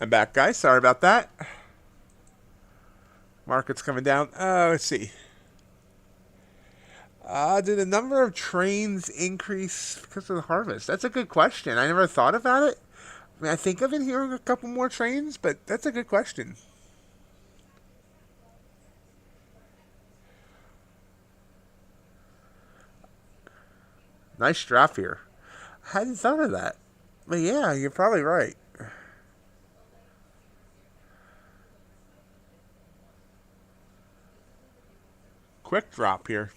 [SPEAKER 1] I'm back, guys. Sorry about that. Market's coming down. Let's see. Did the number of trains increase because of the harvest? That's a good question. I never thought about it. I mean, I think I've been hearing a couple more trains, but that's a good question. Nice draft here. I hadn't thought of that. But yeah, you're probably right. quick drop here.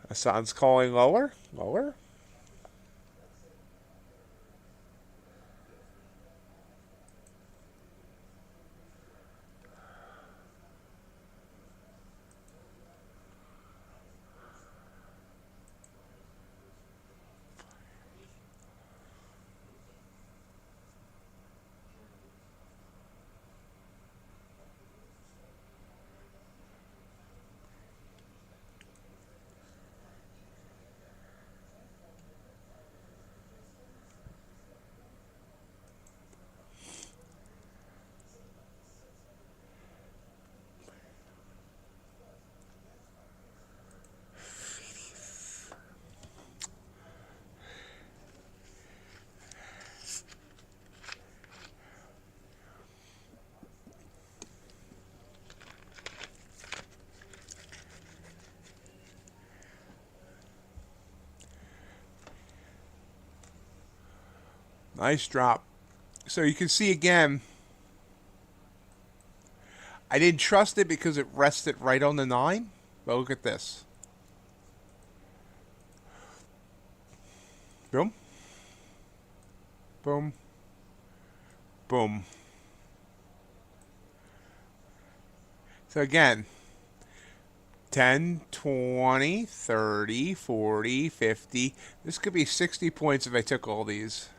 [SPEAKER 1] Hassan's calling lower. Lower. Nice drop. So you can see again, I didn't trust it because it rested right on the 9. But look at this. Boom. Boom. Boom. So again, 10, 20, 30, 40, 50. This could be 60 points if I took all these.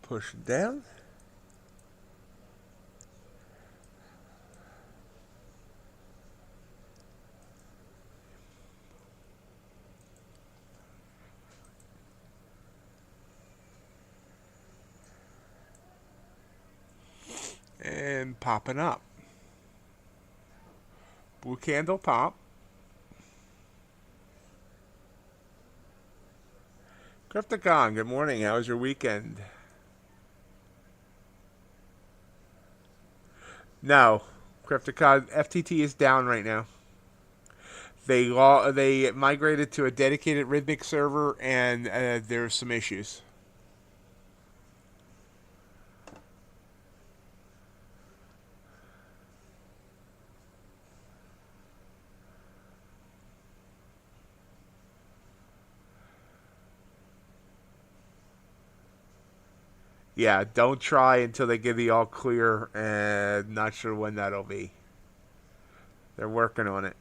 [SPEAKER 1] Push it down. And popping up. Blue candle pop. Crypticon, good morning. How was your weekend? No. Crypticon, FTT is down right now. They migrated to a dedicated Rhythmic server, and there's some issues. Yeah, don't try until they give the all clear, and not sure when that'll be. They're working on it.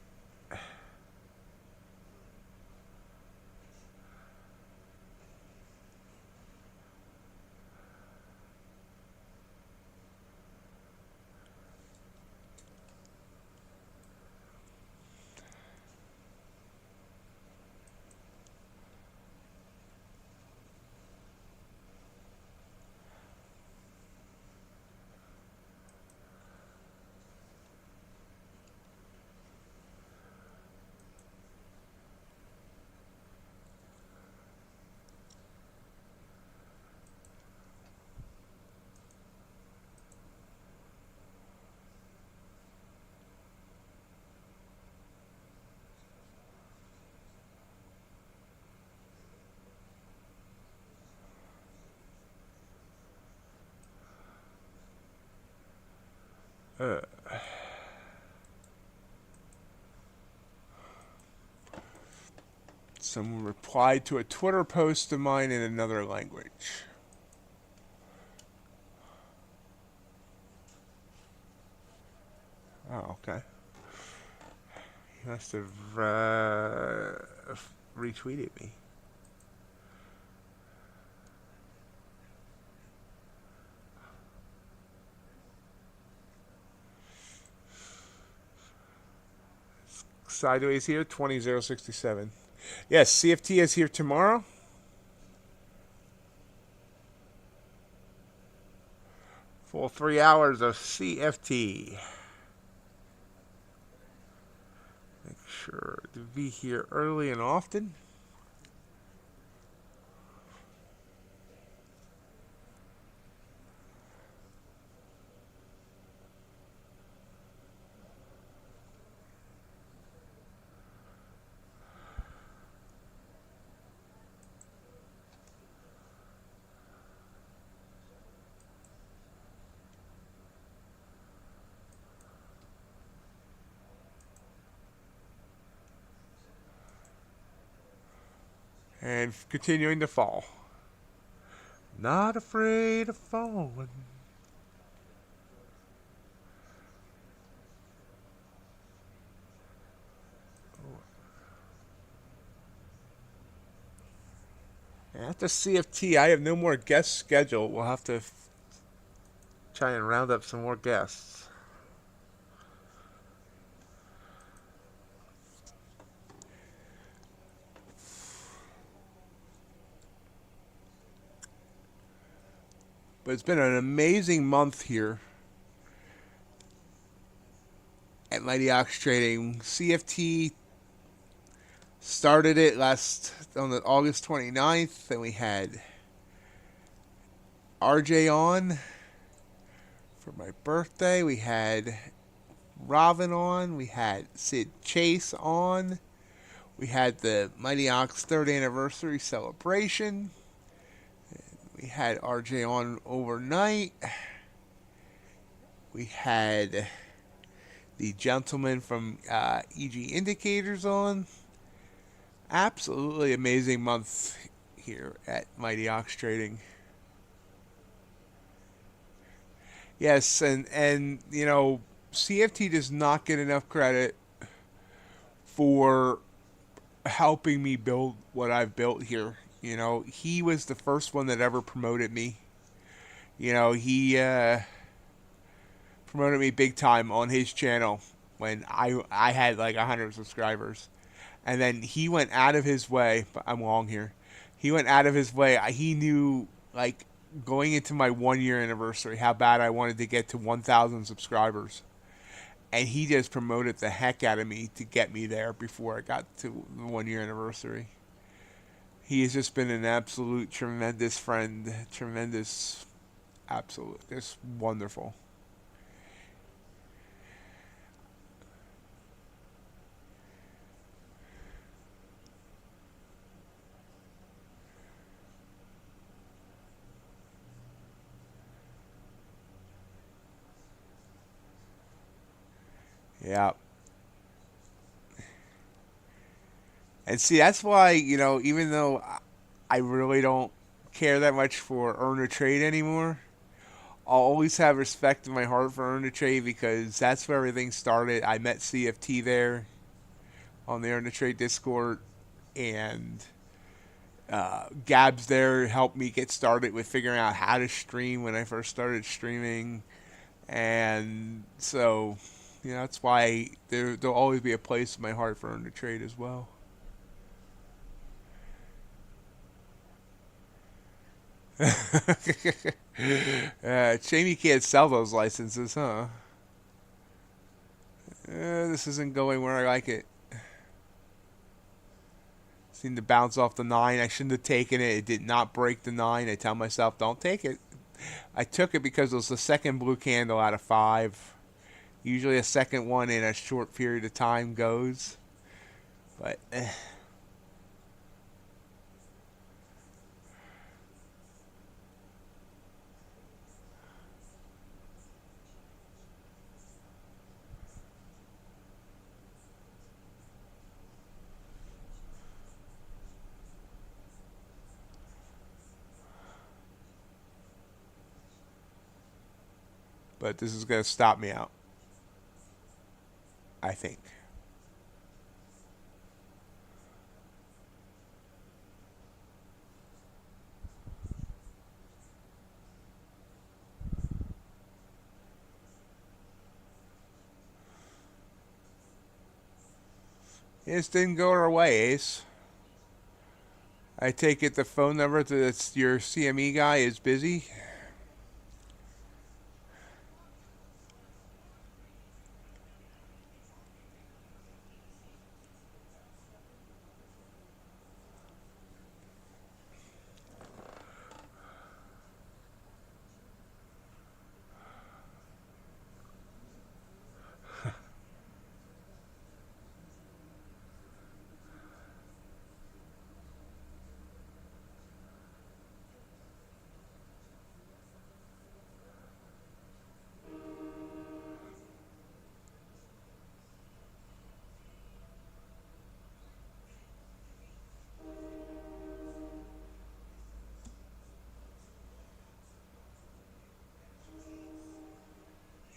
[SPEAKER 1] Uh. Someone replied to a Twitter post of mine in another language. Oh, okay. He must have retweeted me. Sideways here, 20,067. Yes, CFT is here tomorrow. Full 3 hours of CFT. Make sure to be here early and often. And continuing to fall. Not afraid of falling. After CFT, I have no more guests scheduled. We'll have to try and round up some more guests. But it's been an amazing month here at MightyOxTrading. CFT started it on the August 29th, and we had RJ on for my birthday. We had Robin on. We had Sid Chase on. We had the Mighty Ox 3rd anniversary celebration. We had RJ on overnight. We had the gentleman from EG Indicators on. Absolutely amazing month here at MightyOxTrading. Yes, and you know, CFT does not get enough credit for helping me build what I've built here. You know, he was the first one that ever promoted me. You know, he promoted me big time on his channel when I had like 100 subscribers. And then he went out of his way, but I'm long here. He went out of his way. He knew, like, going into my 1-year anniversary, how bad I wanted to get to 1,000 subscribers. And he just promoted the heck out of me to get me there before I got to the 1-year anniversary. He has just been an absolute tremendous friend. Tremendous, absolute, just wonderful. Yeah. And see, that's why, you know, even though I really don't care that much for Earn or Trade anymore, I'll always have respect in my heart for Earn or Trade because that's where everything started. I met CFT there on the Earn or Trade Discord, and Gabs there helped me get started with figuring out how to stream when I first started streaming. And so, you know, that's why there'll always be a place in my heart for Earn or Trade as well. Shame you can't sell those licenses, huh? This isn't going where I like it. Seemed to bounce off the 9. I shouldn't have taken it. It did not break the 9. I tell myself, don't take it. I took it because it was the second blue candle out of 5. Usually a second one in a short period of time goes. But But this is going to stop me out, I think. This didn't go our way, Ace. I take it the phone number that your CME guy is busy.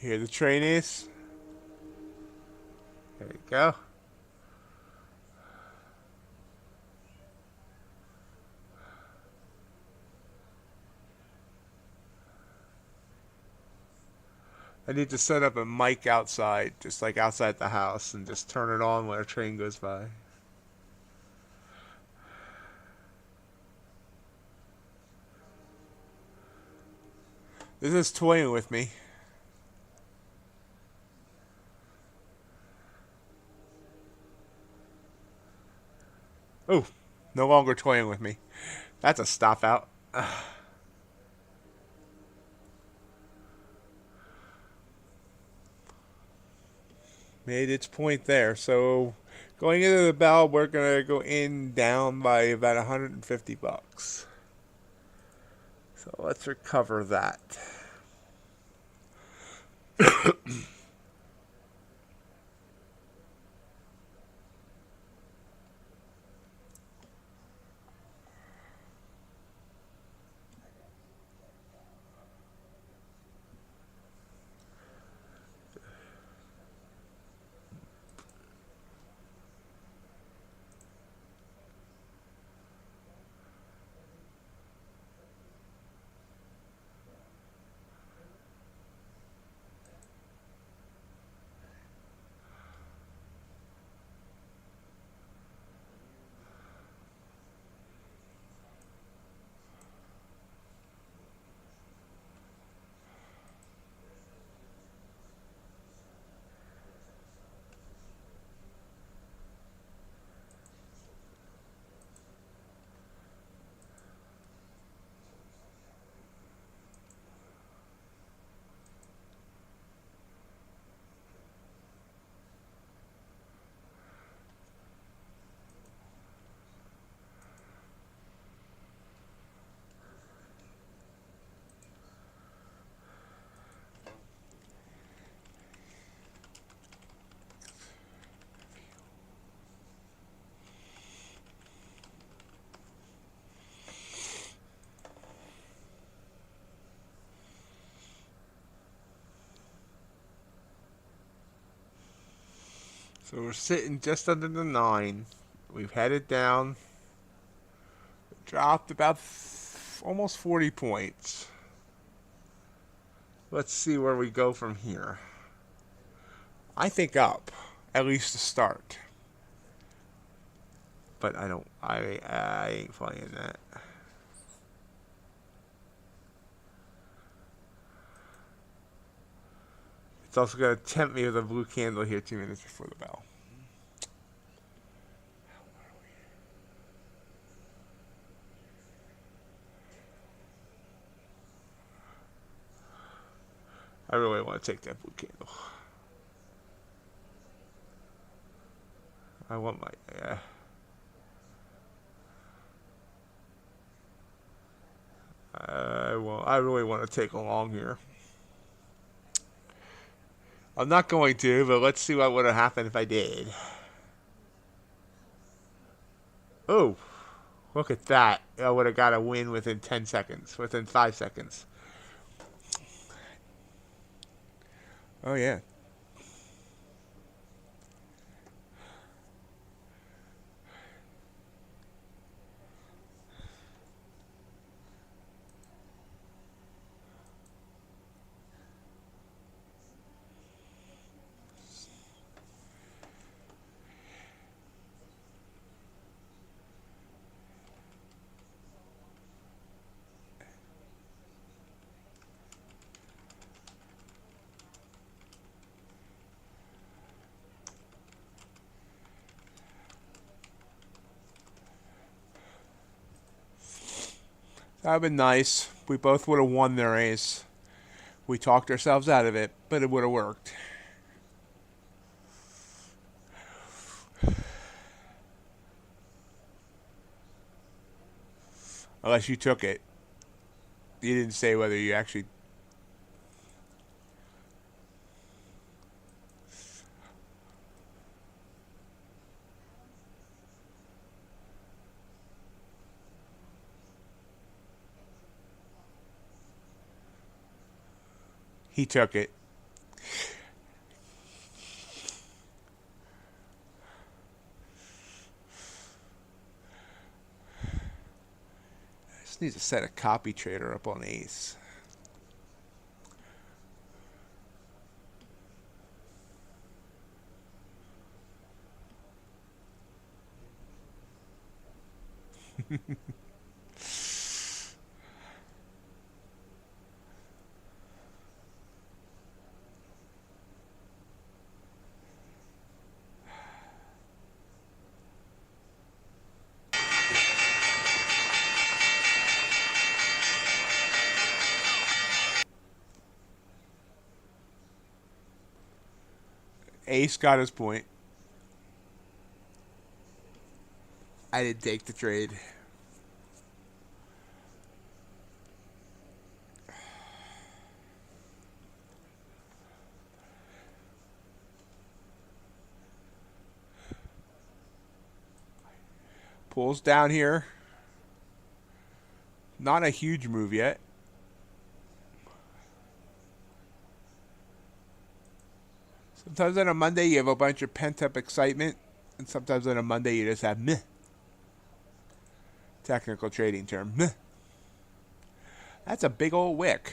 [SPEAKER 1] Here the train is. There you go. I need to set up a mic outside, just like outside the house, and just turn it on when a train goes by. This is toying with me. Oh, no longer toying with me. That's a stop out. Made its point there. So going into the bell, we're going to go in down by about 150 bucks. So let's recover that. So we're sitting just under the 9. We've headed down. Dropped about almost 40 points. Let's see where we go from here. I think up, at least to start. But I ain't playing that. It's also going to tempt me with a blue candle here 2 minutes before the bell. I really want to take that blue candle. I want my... I really want to take a long here. I'm not going to, but let's see what would have happened if I did. Oh, look at that. I would have got a win within 10 seconds, within 5 seconds. Oh, yeah. That would have been nice. We both would have won their ace. We talked ourselves out of it, but it would have worked. Unless you took it. You didn't say whether you actually... He took it. I just need to set a copy trader up on ace. Ace got his point. I didn't take the trade. Pulls down here. Not a huge move yet. Sometimes on a Monday you have a bunch of pent-up excitement, and sometimes on a Monday you just have meh. Technical trading term, meh. That's a big old wick.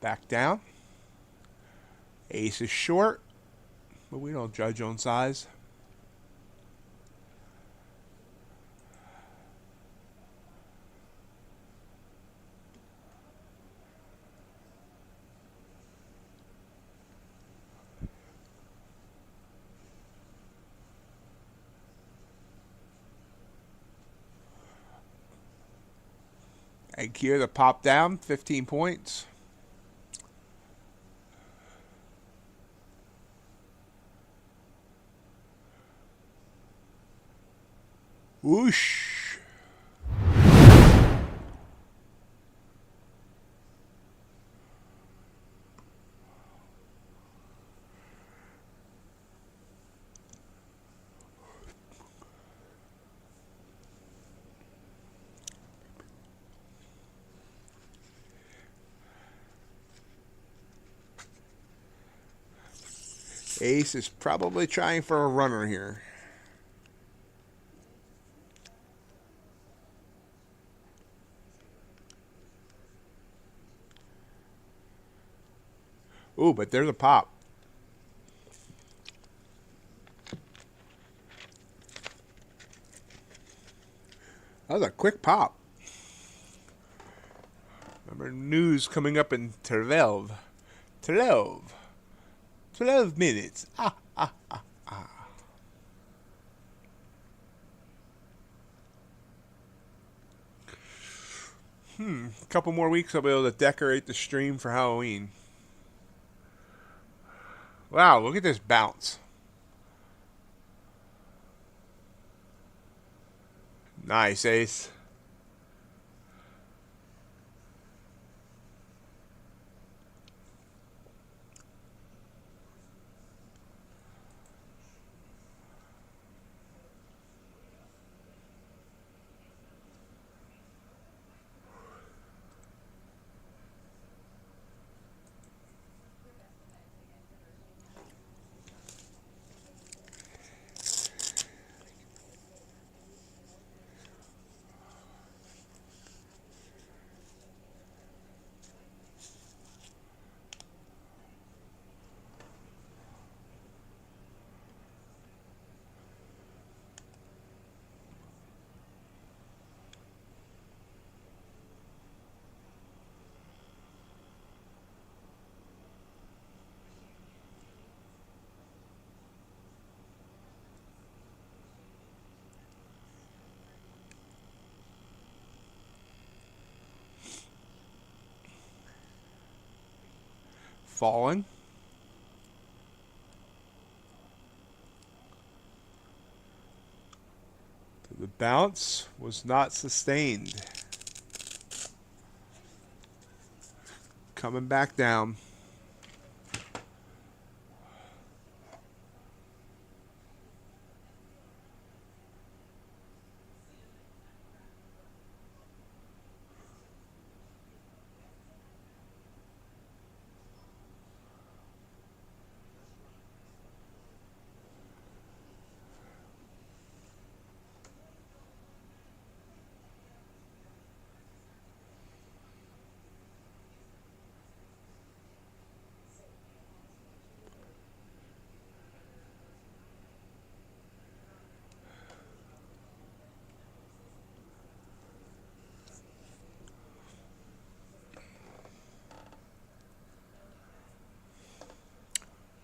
[SPEAKER 1] Back down. Ace is short, but we don't judge on size. And here the pop down, 15 points. Whoosh. Ace is probably trying for a runner here. Ooh, but there's a pop. That was a quick pop. Remember, news coming up in 12 minutes. A couple more weeks I'll be able to decorate the stream for Halloween. Wow, look at this bounce. Nice, Ace. Falling. The bounce was not sustained. Coming back down.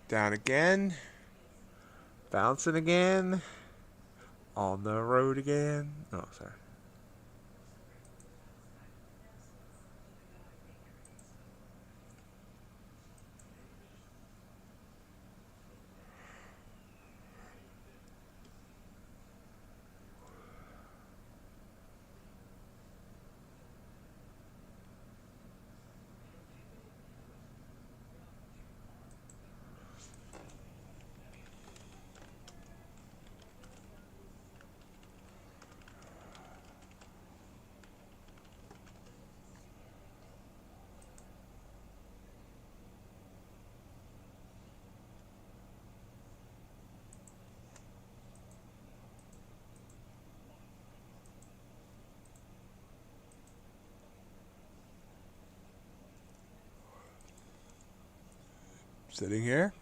[SPEAKER 1] Down again. Bouncing again. On the road again. Oh, sorry. Sitting here.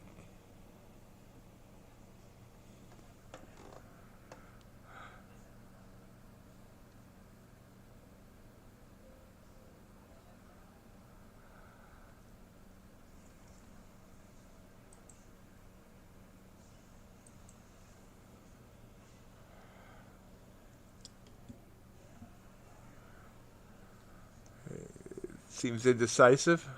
[SPEAKER 1] Seems indecisive.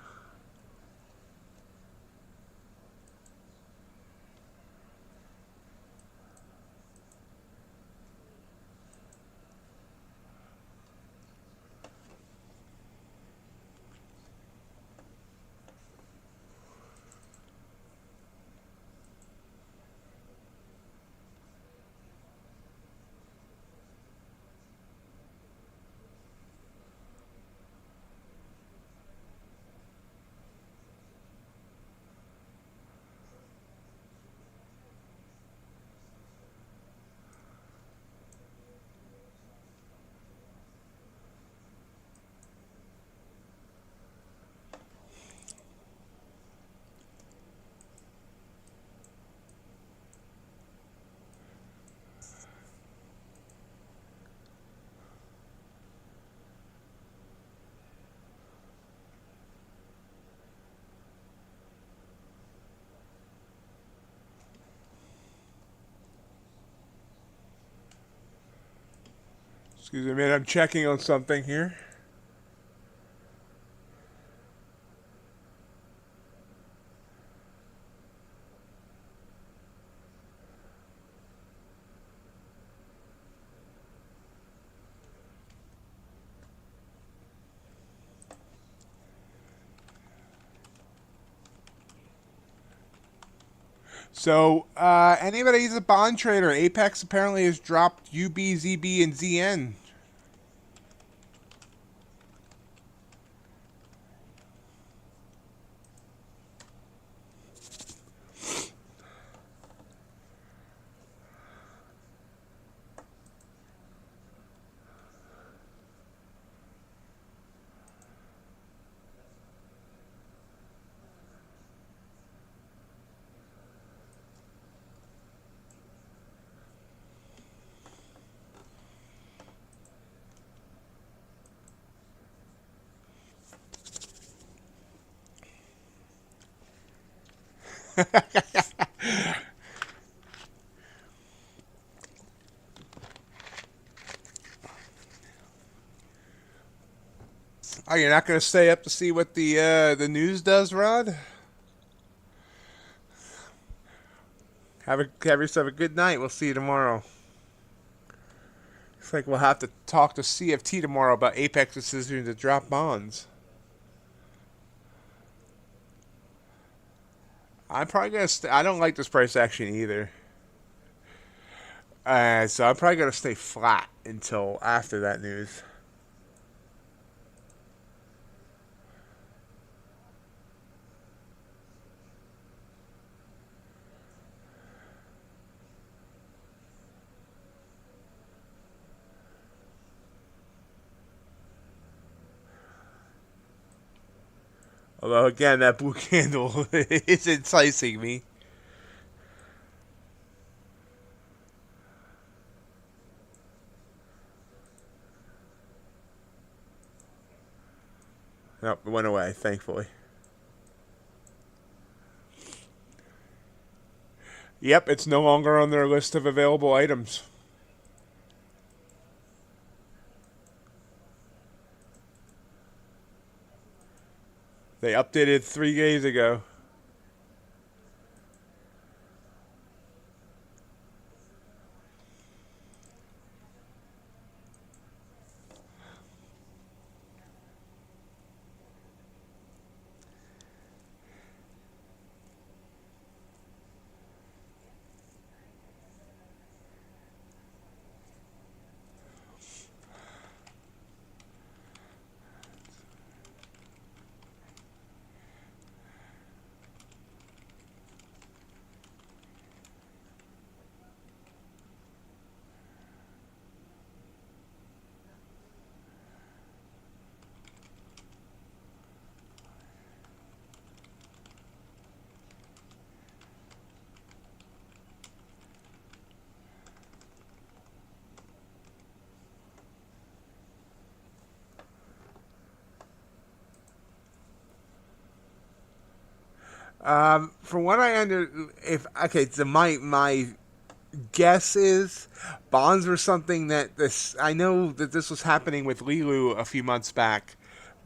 [SPEAKER 1] Excuse me a minute, I'm checking on something here. So, anybody who's a bond trader, Apex apparently has dropped UB, ZB, and ZN. Oh, you're not going to stay up to see what the news does, Rod? Have yourself a good night. We'll see you tomorrow. Looks like we'll have to talk to CFT tomorrow about Apex's decision to drop bonds. I'm probably gonna. I don't like this price action either. So I'm probably gonna stay flat until after that news. Although again, that blue candle is enticing me. Nope, it went away, thankfully. Yep, it's no longer on their list of available items. They updated 3 days ago. From what I so my guess is bonds were something that this. I know that this was happening with Lilu a few months back.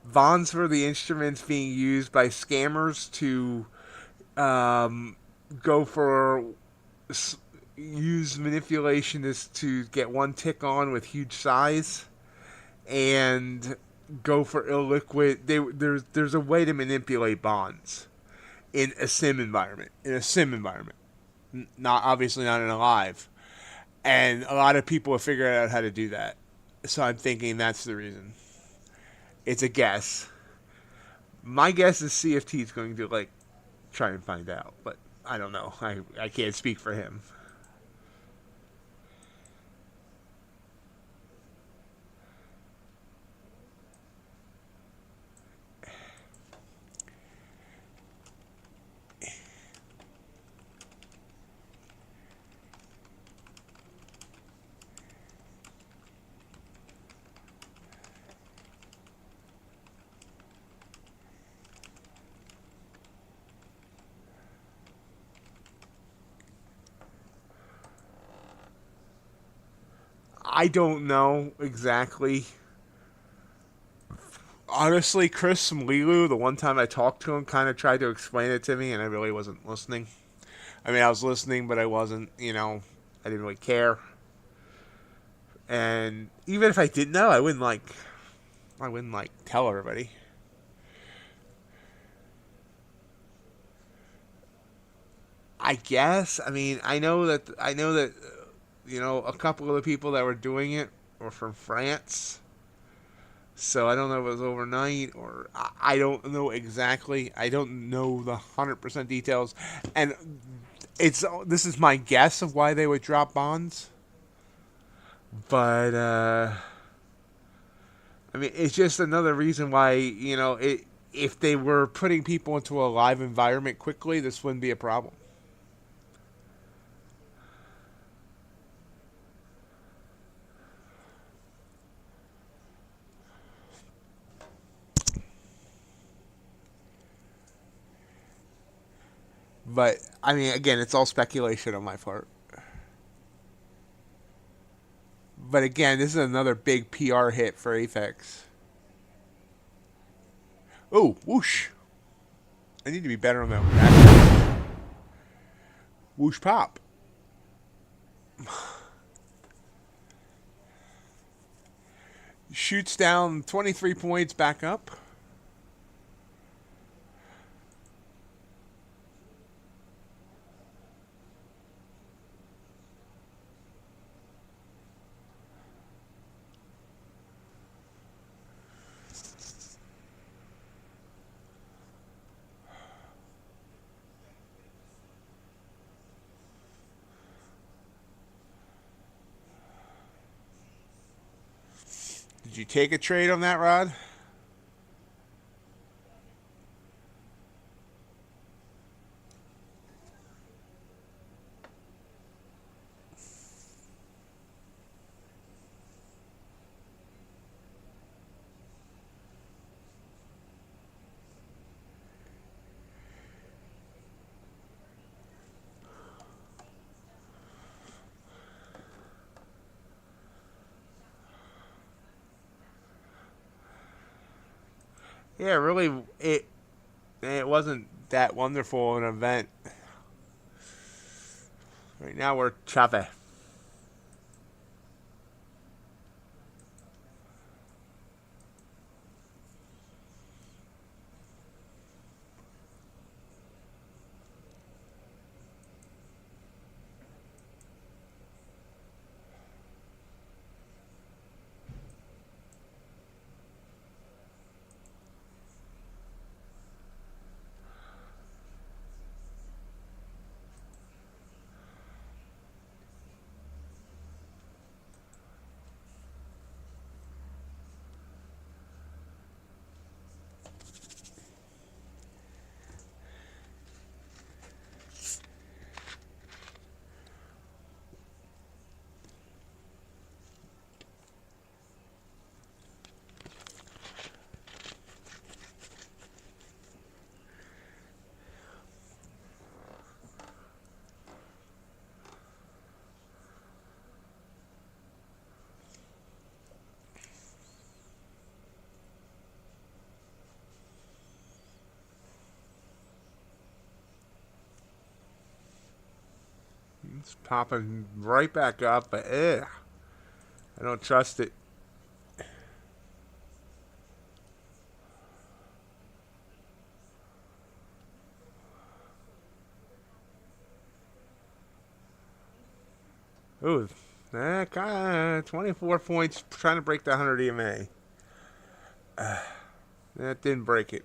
[SPEAKER 1] Bonds were the instruments being used by scammers to go for use manipulation to get one tick on with huge size and go for illiquid. There's a way to manipulate bonds in a sim environment. Not obviously not in a live, and a lot of people have figured out how to do that. So I'm thinking that's the reason. It's a guess. My guess is CFT is going to try and find out, but I don't know. I can't speak for him. I don't know exactly. Honestly, Chris from Lilu, the one time I talked to him, kind of tried to explain it to me, and I really wasn't listening. I mean, I was listening, but I wasn't, I didn't really care. And even if I didn't know, I wouldn't tell everybody. I guess. I mean, I know that a couple of the people that were doing it were from France. So I don't know if it was overnight or I don't know exactly. I don't know the 100% details, and this is my guess of why they would drop bonds. But I mean, it's just another reason why if they were putting people into a live environment quickly, this wouldn't be a problem. But I mean, again, it's all speculation on my part. But again, this is another big PR hit for Apex. Oh, whoosh! I need to be better on that. Whoosh pop. Shoots down 23 points back up. Did you take a trade on that, Rod? Yeah, really, it wasn't that wonderful an event. Right now we're chave. It's popping right back up, but I don't trust it. Ooh, that kind of 24 points trying to break the 100 EMA. That didn't break it.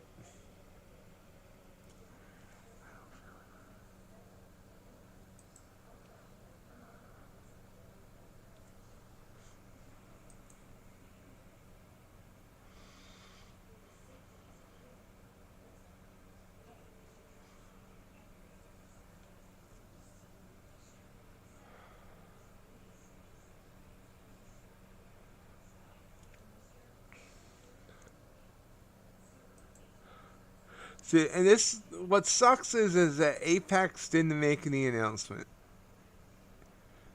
[SPEAKER 1] See, and what sucks is that Apex didn't make any announcement.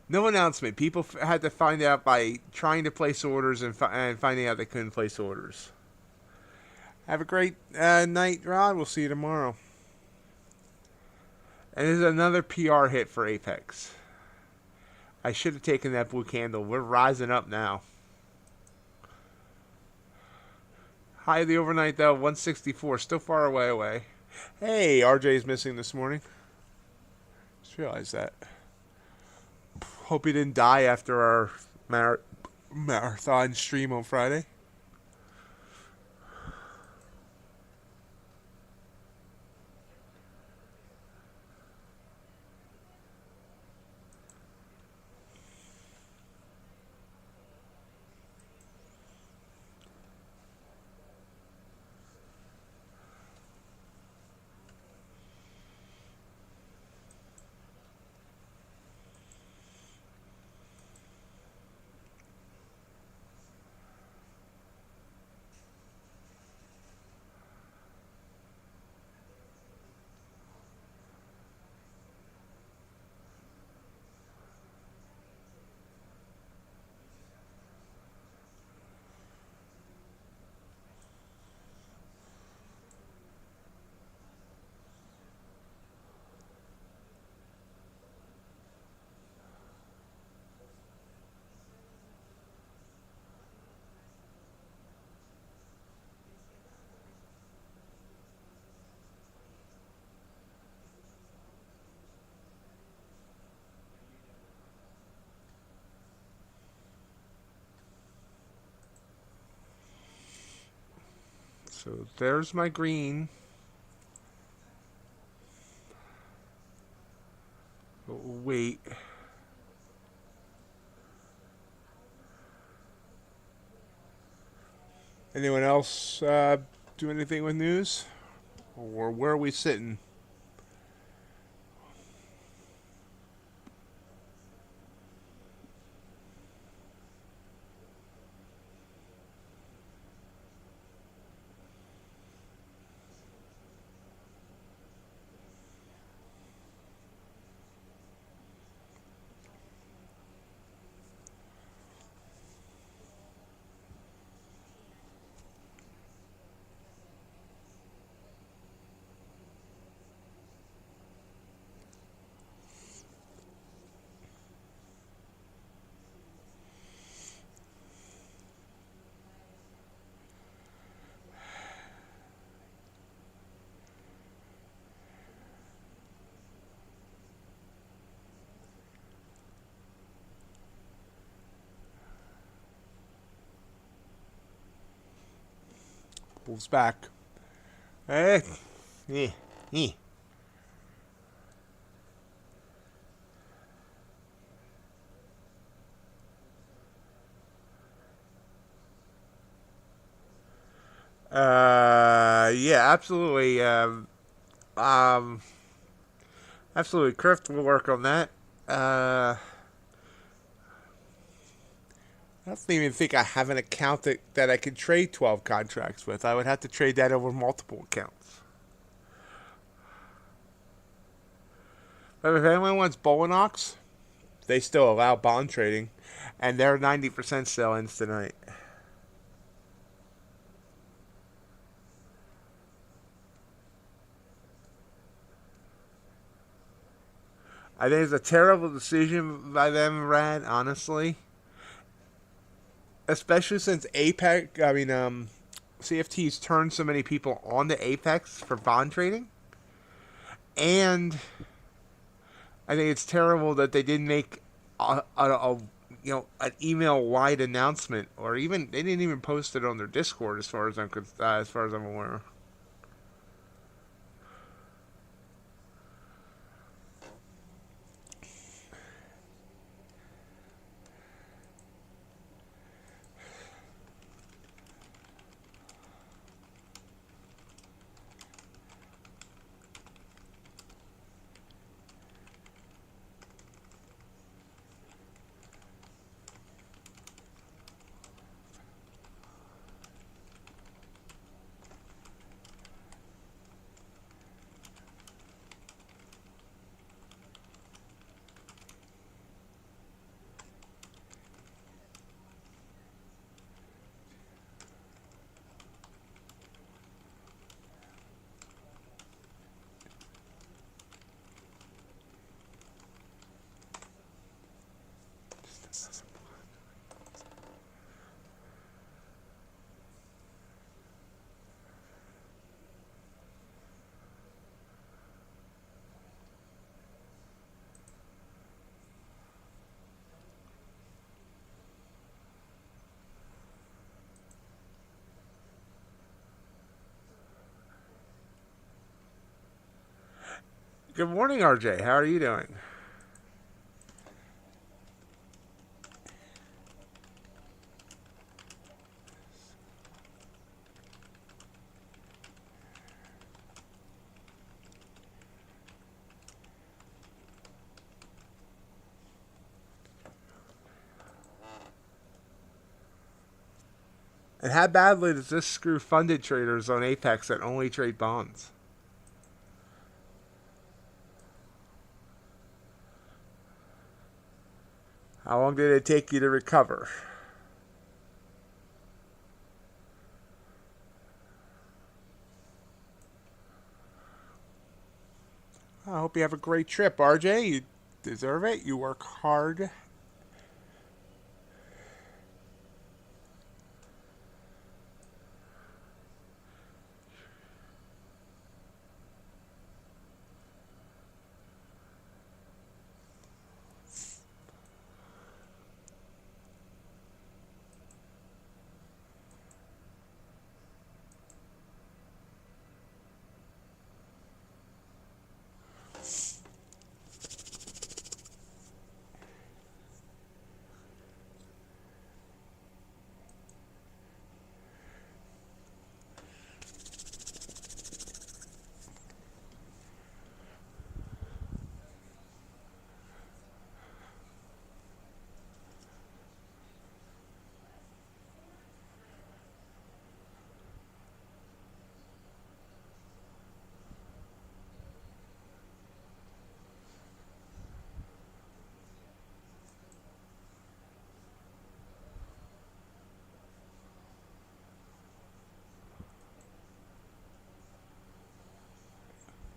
[SPEAKER 1] No announcement. People had to find out by trying to place orders and finding out they couldn't place orders. Have a great night, Rod. We'll see you tomorrow. And this is another PR hit for Apex. I should have taken that blue candle. We're rising up now. High of the overnight, though, 164. Still far away. Hey, RJ's missing this morning. Just realized that. Hope he didn't die after our marathon stream on Friday. So there's my green. Wait. Anyone else do anything with news? Or where are we sitting? Wolves back. Hey. Yeah, absolutely. Absolutely. Crift will work on that. I don't even think I have an account that I could trade 12 contracts with. I would have to trade that over multiple accounts. But if anyone wants Bulenox, they still allow bond trading, and they're 90% sell-ins tonight. I think it's a terrible decision by them, Rad, honestly. Especially since CFTs turned so many people on to Apex for bond trading. And I think it's terrible that they didn't make an email wide announcement, or even they didn't even post it on their Discord as far as I'm aware. Good morning, RJ. How are you doing? And how badly does this screw funded traders on Apex that only trade bonds? How long did it take you to recover? I hope you have a great trip, RJ. You deserve it. You work hard.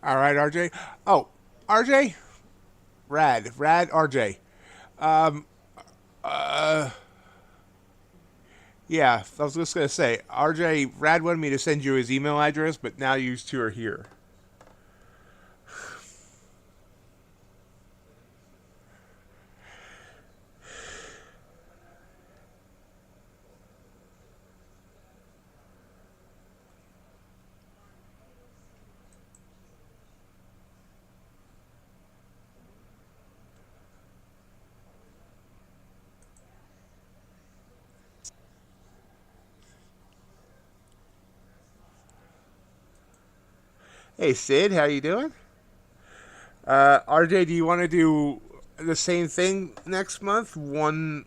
[SPEAKER 1] All right, RJ. Oh, RJ? Rad, RJ. Um, uh, yeah, I was just going to say, RJ, Rad wanted me to send you his email address, but now you two are here. Hey, Sid, how you doing? RJ, do you want to do the same thing next month? One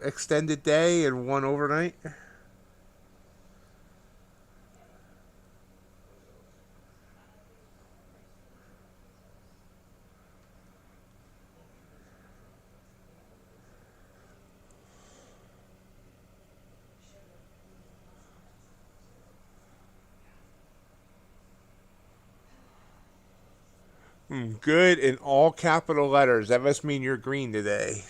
[SPEAKER 1] extended day and one overnight. Good in all capital letters. That must mean you're green today.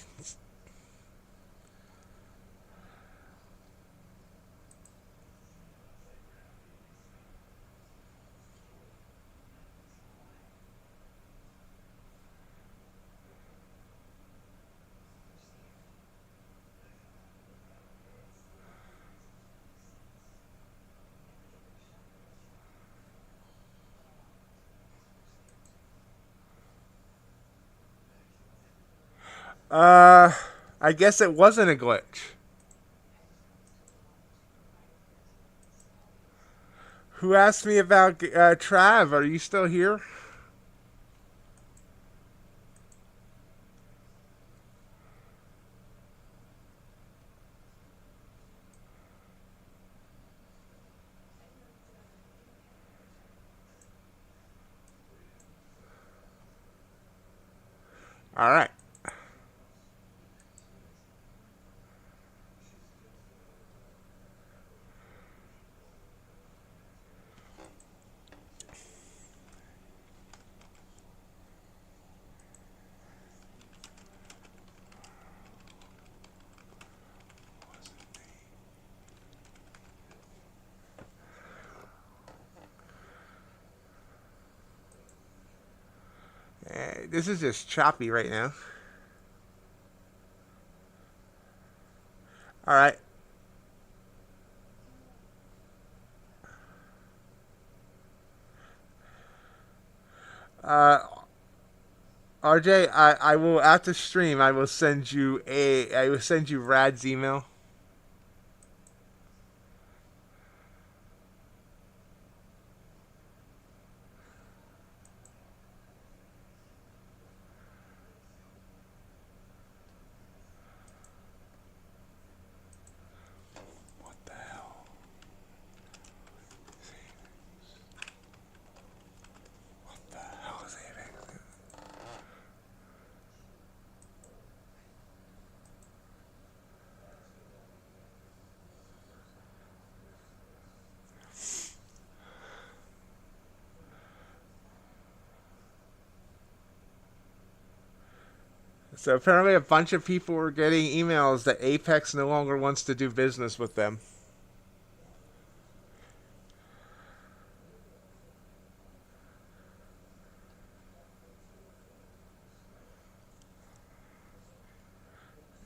[SPEAKER 1] Uh, I guess it wasn't a glitch. Who asked me about Trav? Are you still here? All right. This is just choppy right now. All right. RJ, I will after stream. I will send you Rad's email. What the hell? What the hell is it? So apparently a bunch of people were getting emails that Apex no longer wants to do business with them.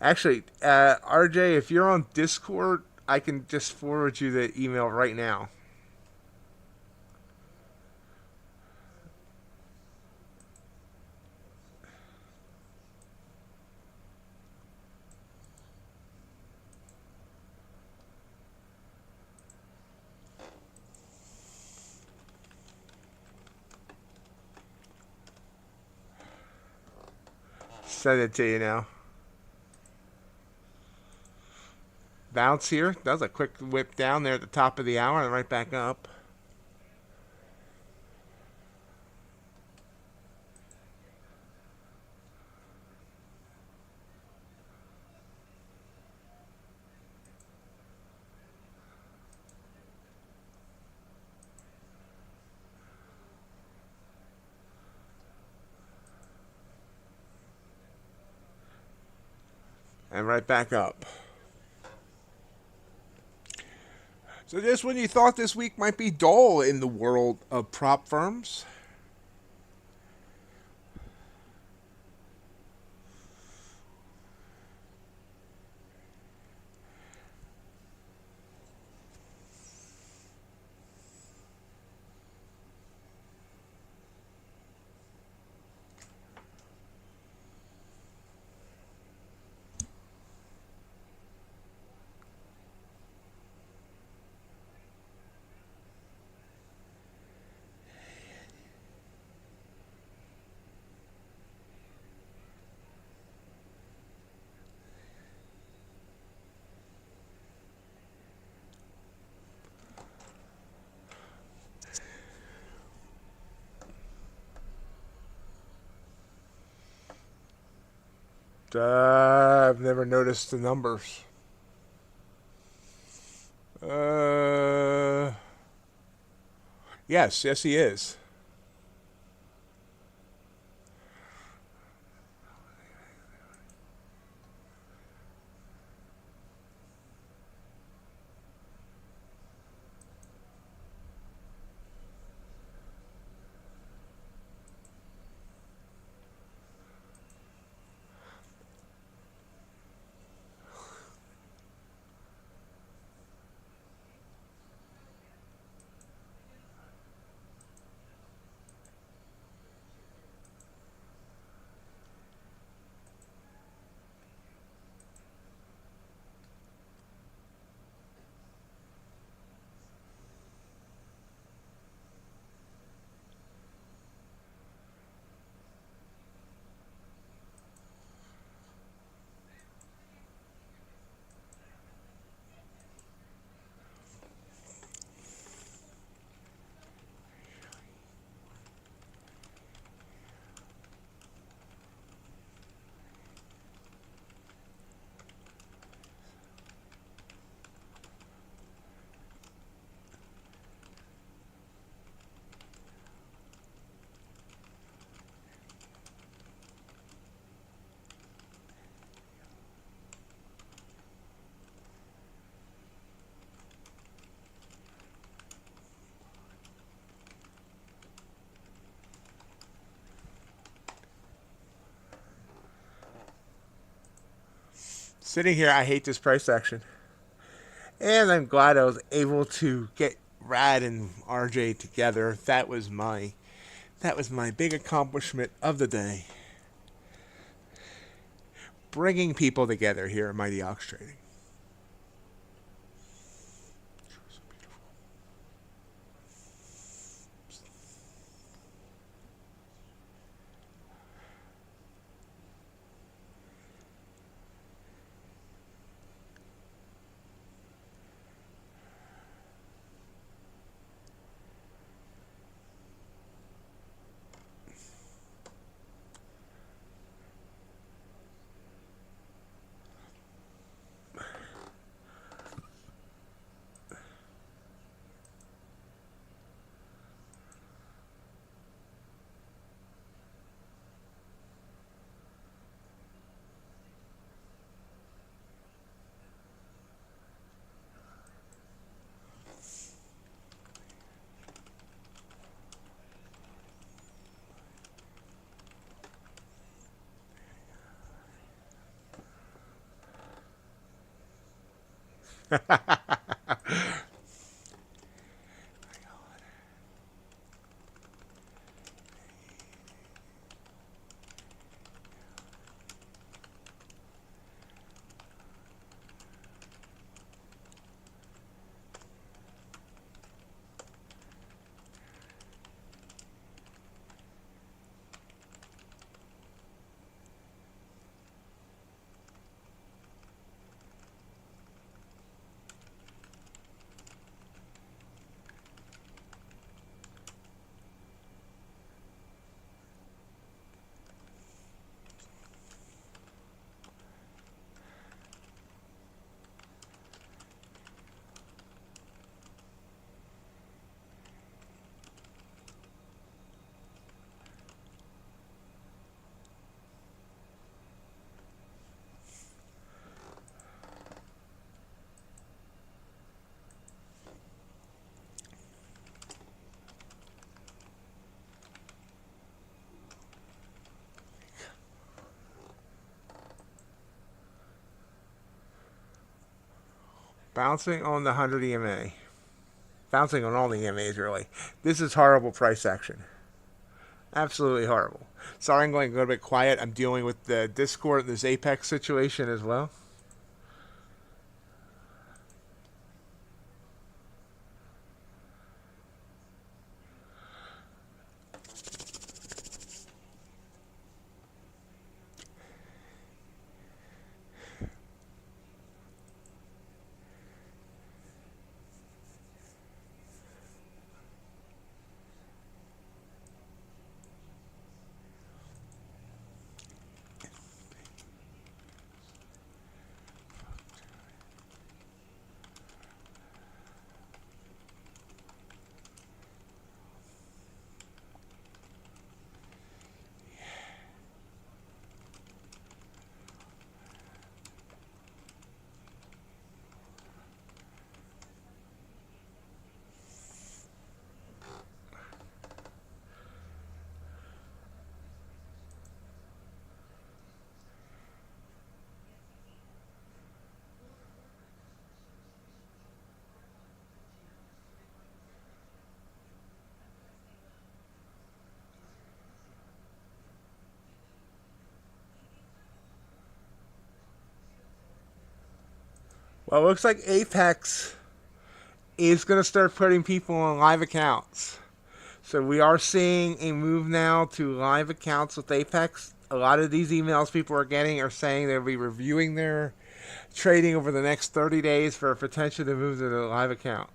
[SPEAKER 1] Actually, RJ, if you're on Discord, I can just forward you the email right now. Send it to you now. Bounce here. That was a quick whip down there at the top of the hour and right back up. And right back up. So just when you thought this week might be dull in the world of prop firms, I've never noticed the numbers. Yes, he is. Sitting here, I hate this price action. And I'm glad I was able to get Rad and RJ together. That was my That was my big accomplishment of the day. Bringing people together here at MightyOxTrading. Bouncing on the 100 EMA. Bouncing on all the EMAs, really. This is horrible price action. Absolutely horrible. Sorry, I'm going a little bit quiet. I'm dealing with the Discord and this Apex situation as well. Well, it looks like Apex is going to start putting people on live accounts. So we are seeing a move now to live accounts with Apex. A lot of these emails people are getting are saying they'll be reviewing their trading over the next 30 days for a potential to move to the live account.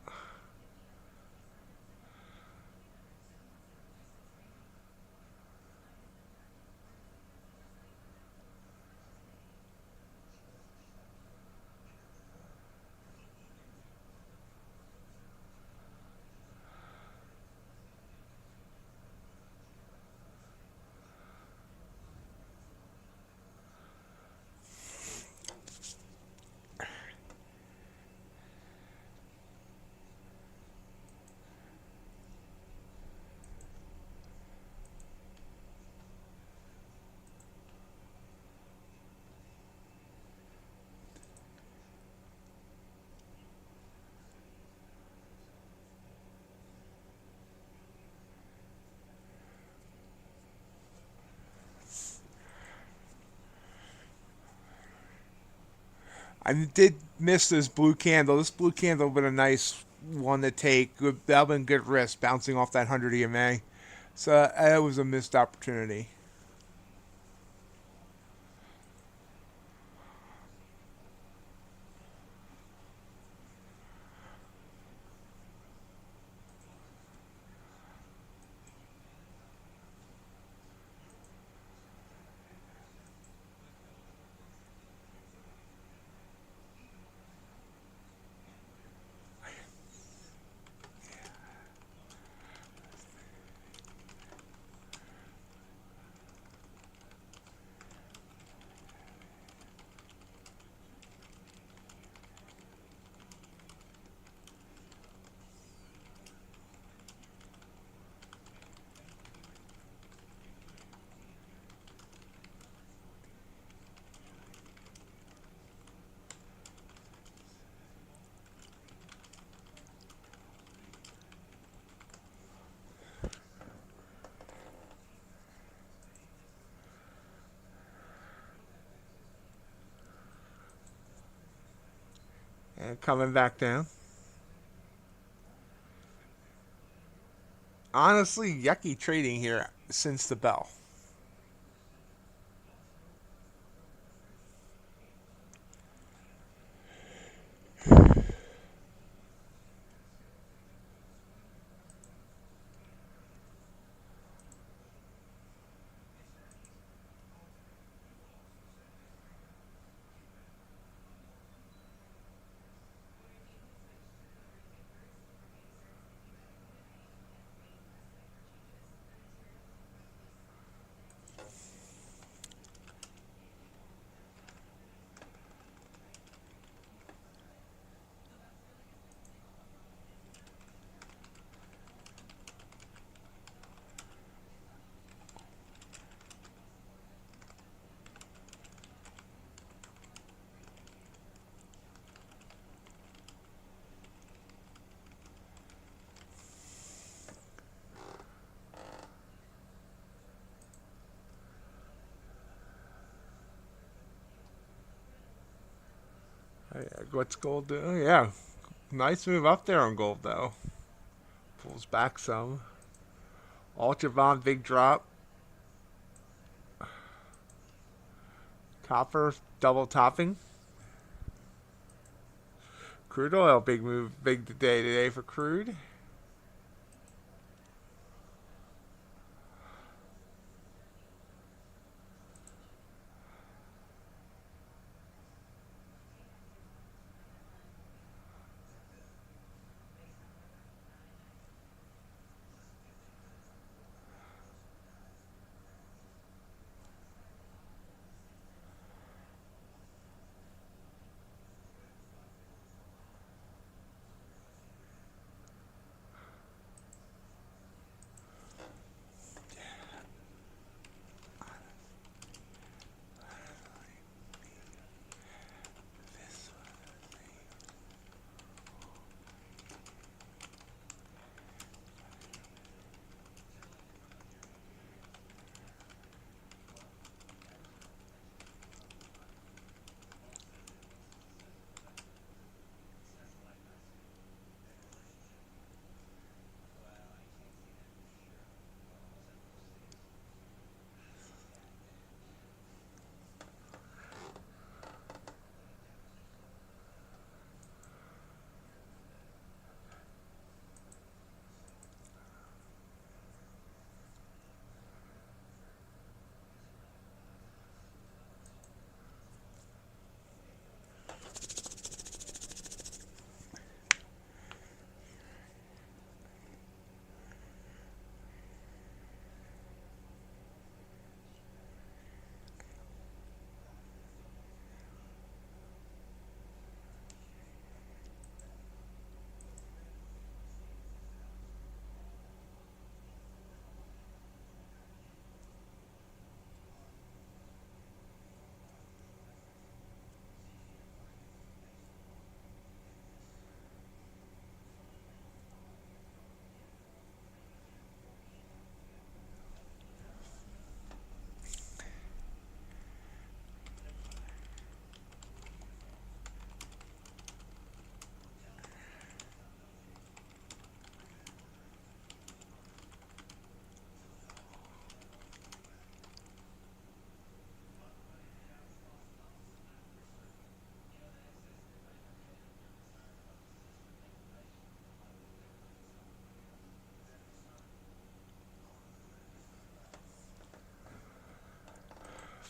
[SPEAKER 1] I did miss this blue candle. This blue candle would have been a nice one to take. Good, that would have been good risk bouncing off that 100 EMA. So that was a missed opportunity. And coming back down. Honestly, yucky trading here since the bell. What's gold doing? Yeah, nice move up there on gold though. Pulls back some. Ultra bond big drop. Copper double topping. Crude oil big move, big day today for crude.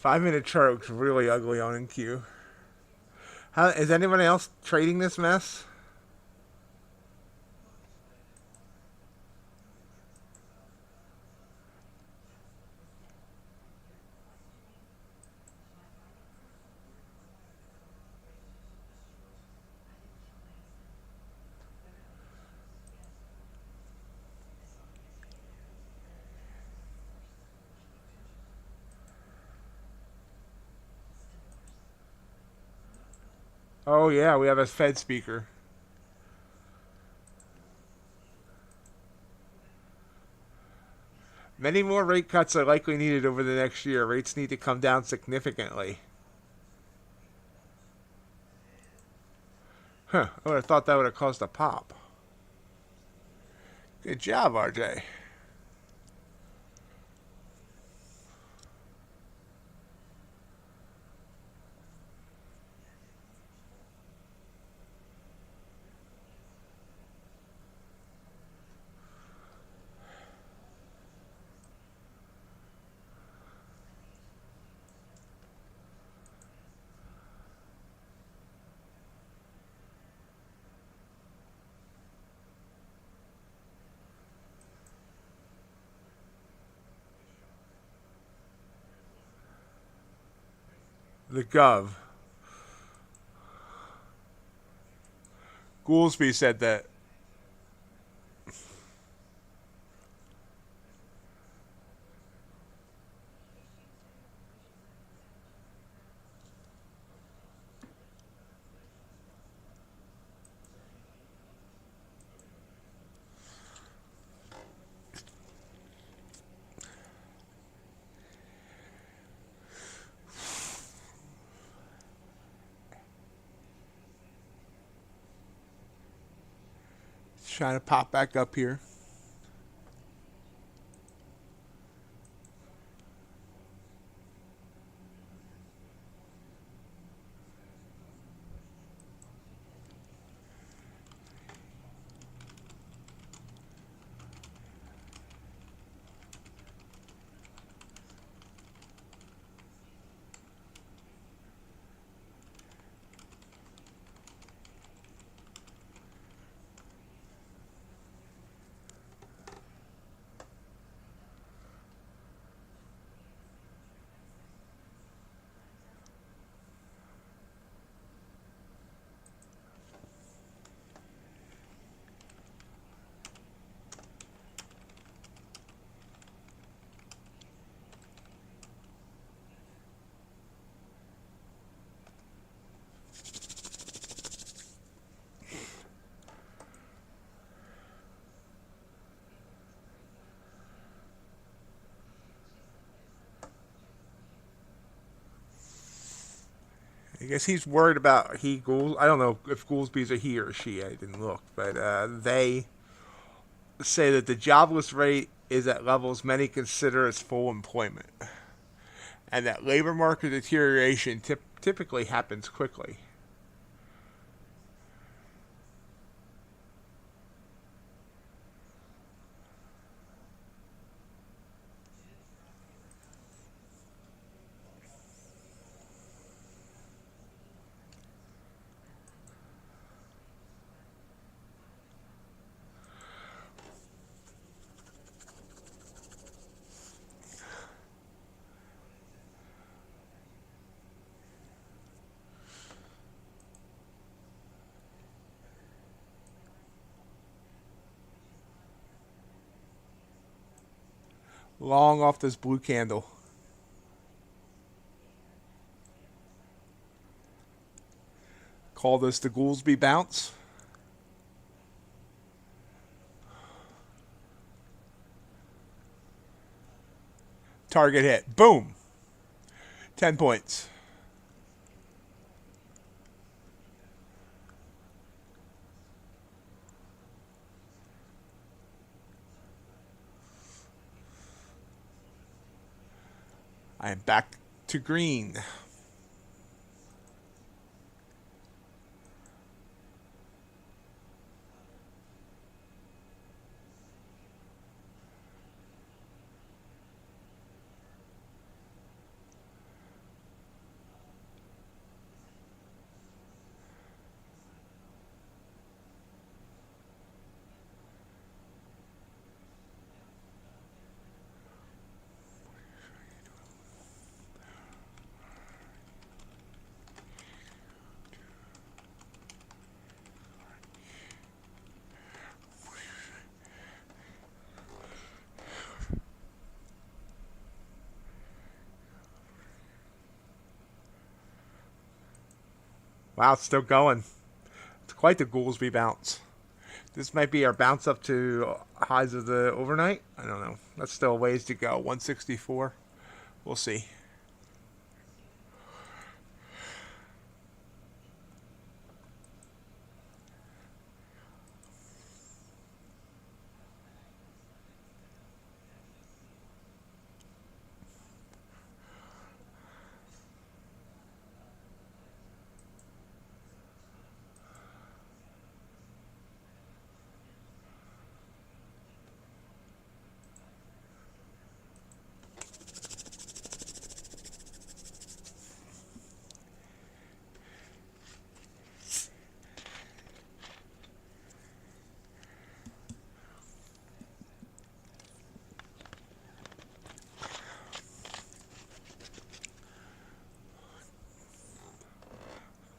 [SPEAKER 1] 5 minute chart looks really ugly on NQ. How is anyone else trading this mess? Oh yeah, we have a Fed speaker. Many more rate cuts are likely needed over the next year. Rates need to come down significantly. Huh, I would have thought that would have caused a pop. Good job, RJ. The Gov. Goolsby said that. Trying to pop back up here. I guess he's worried about I don't know if Goolsby's a he or a she. I didn't look, but they say that the jobless rate is at levels many consider as full employment, and that labor market deterioration typically happens quickly. Long off this blue candle. Call this the Goolsby bounce. Target hit. Boom. 10 points. I am back to green. Wow, it's still going. It's quite the Goolsby bounce. This might be our bounce up to highs of the overnight. I don't know. That's still a ways to go. 164. We'll see.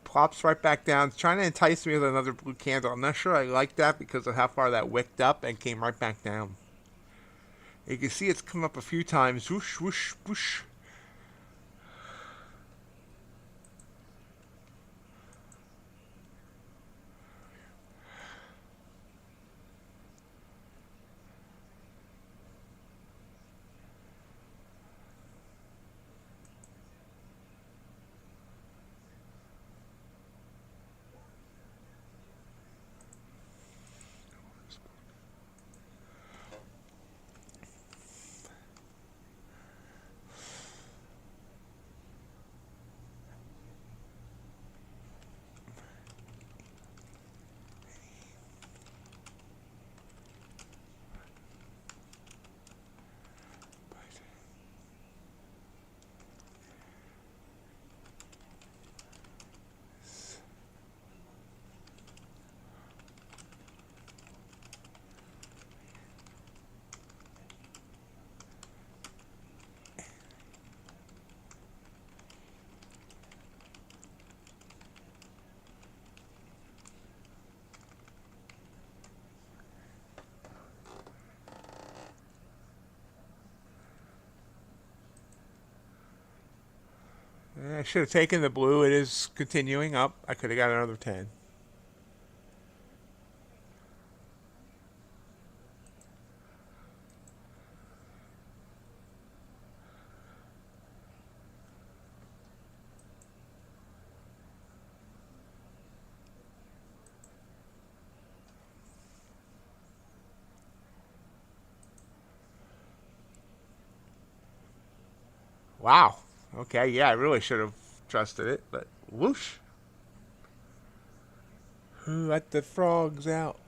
[SPEAKER 1] Plops right back down. It's trying to entice me with another blue candle. I'm not sure I like that because of how far that wicked up and came right back down. You can see it's come up a few times. Whoosh, whoosh, whoosh. I should have taken the blue. It is continuing up. I could have got another 10. Wow. Okay, yeah, I really should have trusted it, but whoosh. Who let the frogs out?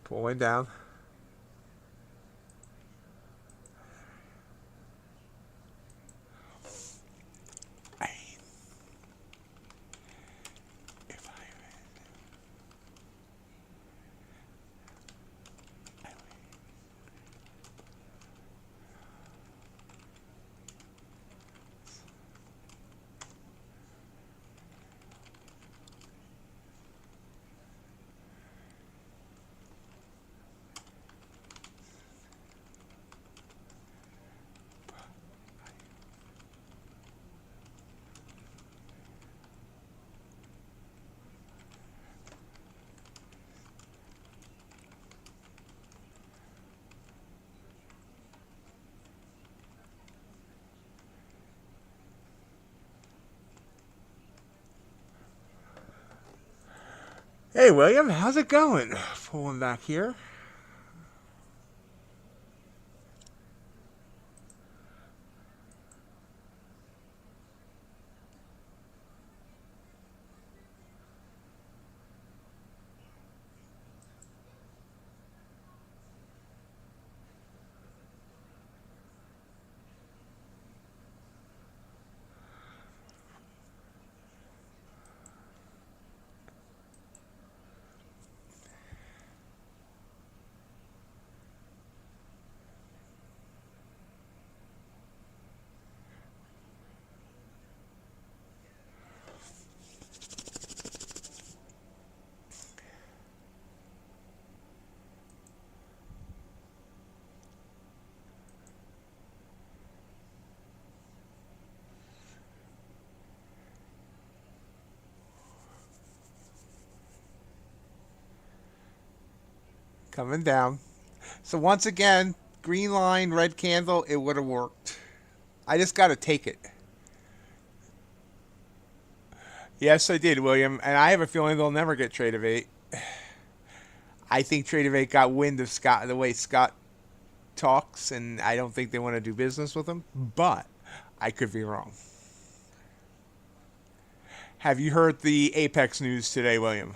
[SPEAKER 1] Pulling down. Hey, William, how's it going? Pulling back here. Coming down. So once again, green line, red candle, it would have worked. I just got to take it. Yes, I did, William. And I have a feeling they'll never get Tradeify. I think Tradeify got wind of Scott, the way Scott talks, and I don't think they want to do business with him. But I could be wrong. Have you heard the Apex news today, William?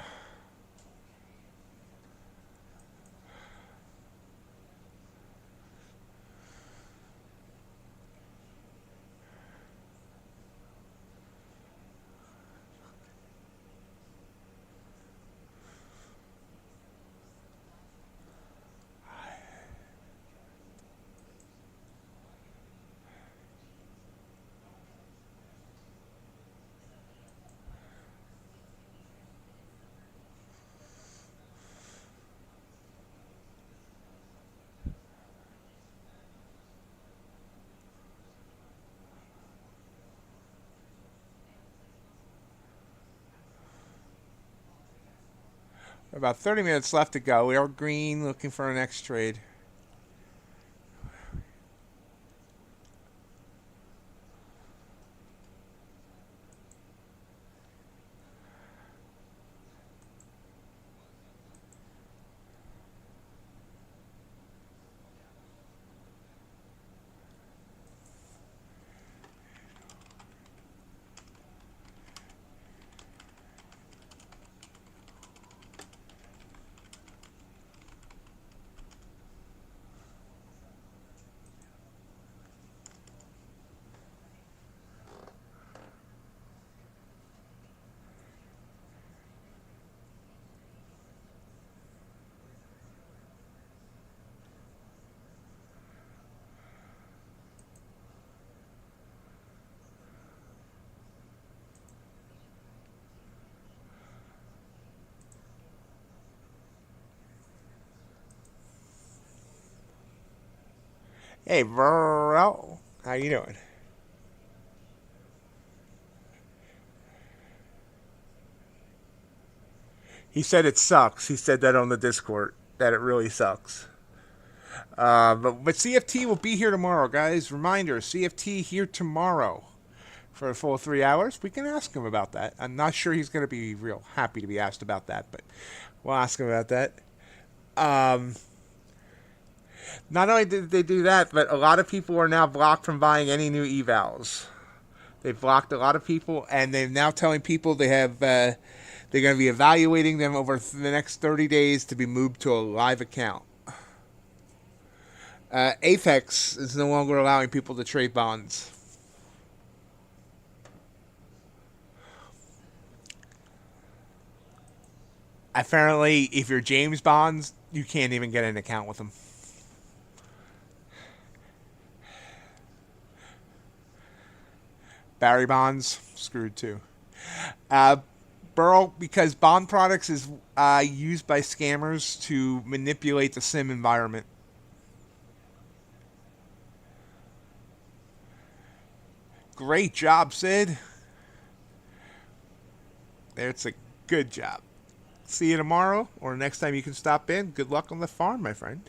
[SPEAKER 1] About 30 minutes left to go. We are green, looking for our next trade. Hey, bro. How you doing? He said it sucks. He said that on the Discord, that it really sucks. But CFT will be here tomorrow, guys. Reminder, CFT here tomorrow for a full 3 hours. We can ask him about that. I'm not sure he's going to be real happy to be asked about that, but we'll ask him about that. Um, Not only did they do that, but a lot of people are now blocked from buying any new evals. They've blocked a lot of people, and they're now telling people they're going to be evaluating them over the next 30 days to be moved to a live account. Apex is no longer allowing people to trade bonds. Apparently, if you're James Bonds, you can't even get an account with them. Barry Bonds, screwed too. Burrow, because bond products is used by scammers to manipulate the sim environment. Great job, Sid. It's a good job. See you tomorrow, or next time you can stop in. Good luck on the farm, my friend.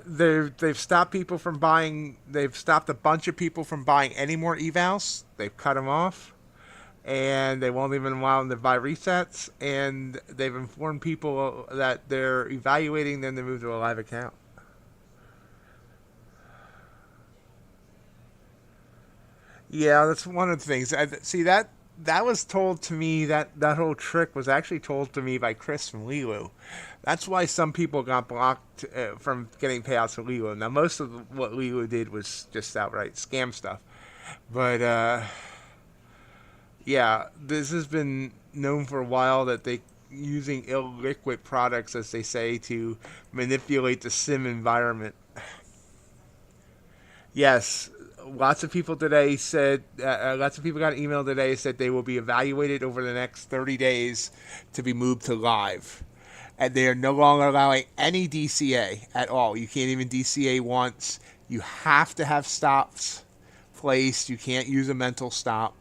[SPEAKER 1] They've stopped people from buying. They've stopped a bunch of people from buying any more evals. They've cut them off, and they won't even allow them to buy resets. And they've informed people that they're evaluating them to move to a live account. Yeah, that's one of the things. See that was told to me, that whole trick was actually told to me by Chris from Lilu. That's why some people got blocked from getting payouts from Lilu. Now, most of what Lilu did was just outright scam stuff. But, yeah, this has been known for a while that using illiquid products, as they say, to manipulate the sim environment. Yes, lots of people today said, lots of people got an email today said they will be evaluated over the next 30 days to be moved to live. And they are no longer allowing any DCA at all. You can't even DCA once. You have to have stops placed. You can't use a mental stop,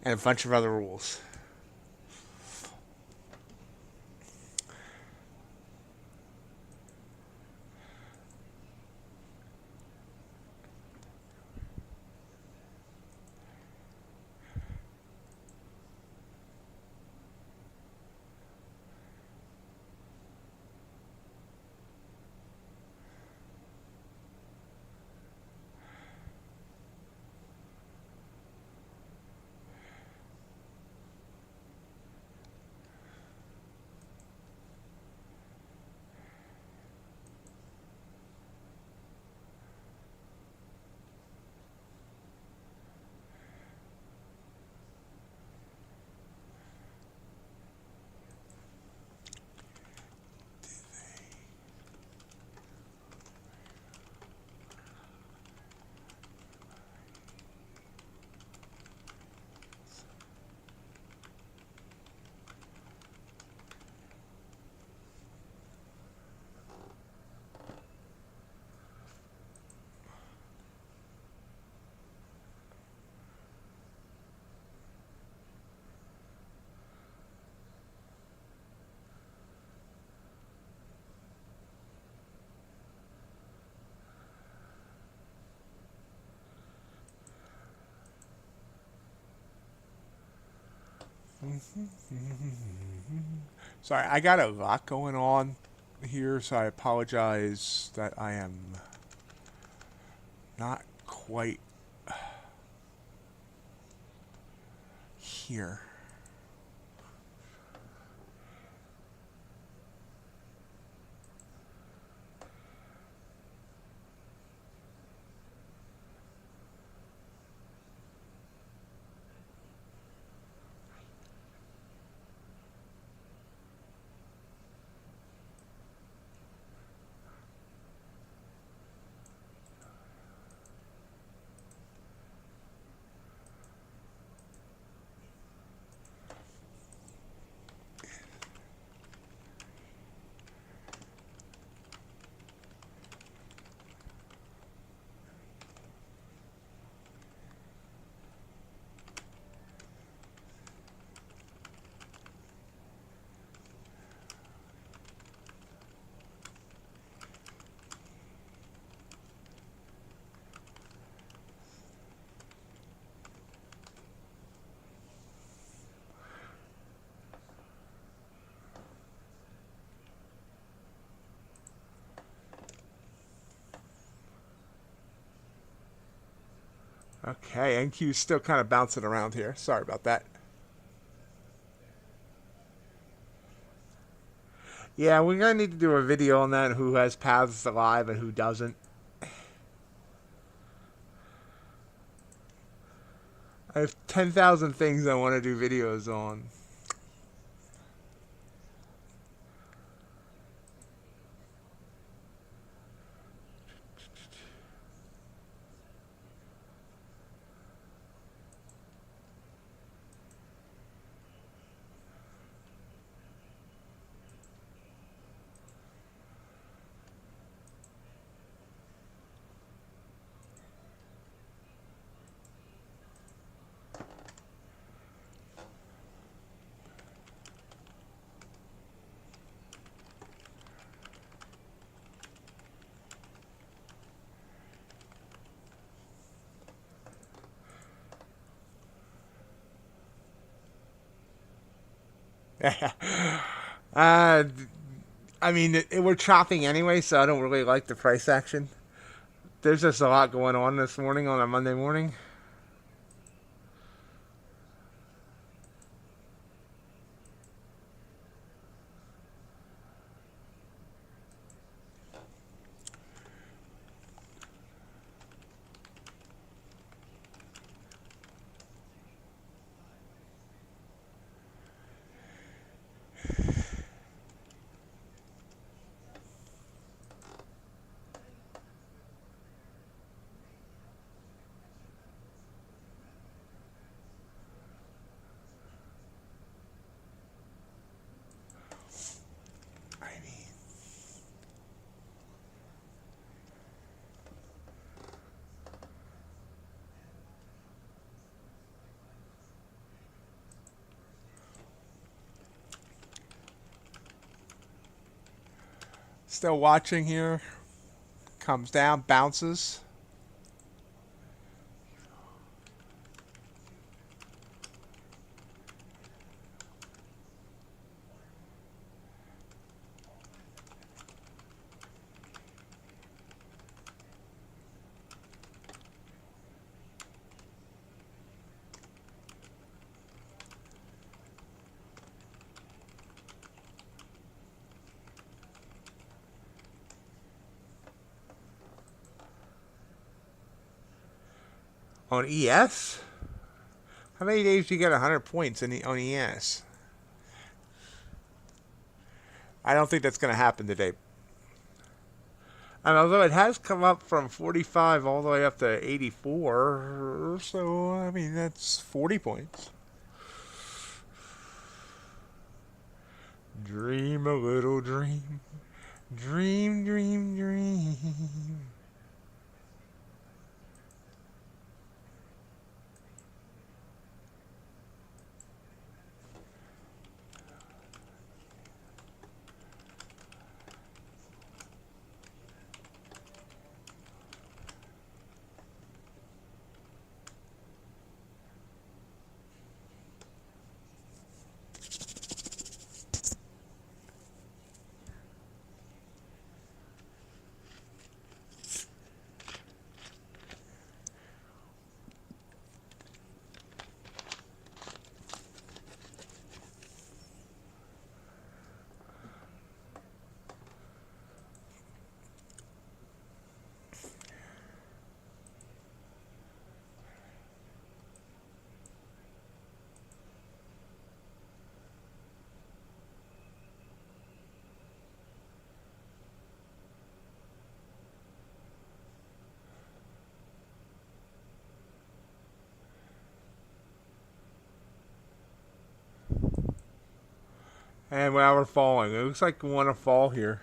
[SPEAKER 1] and a bunch of other rules. Sorry, I got a lot going on here, so I apologize that I am not quite here. Okay, NQ's still kind of bouncing around here. Sorry about that. Yeah, we're going to need to do a video on that, who has paths to live and who doesn't. I have 10,000 things I want to do videos on. uh, I mean, we're chopping anyway, so I don't really like the price action. There's just a lot going on this morning on a Monday morning. Still watching here. Comes down, bounces. On ES? How many days do you get 100 points on ES? I don't think that's going to happen today. And although it has come up from 45 all the way up to 84, so, I mean, that's 40 points. Dream a little dream. Dream, dream, dream. And now we're falling. It looks like we want to fall here.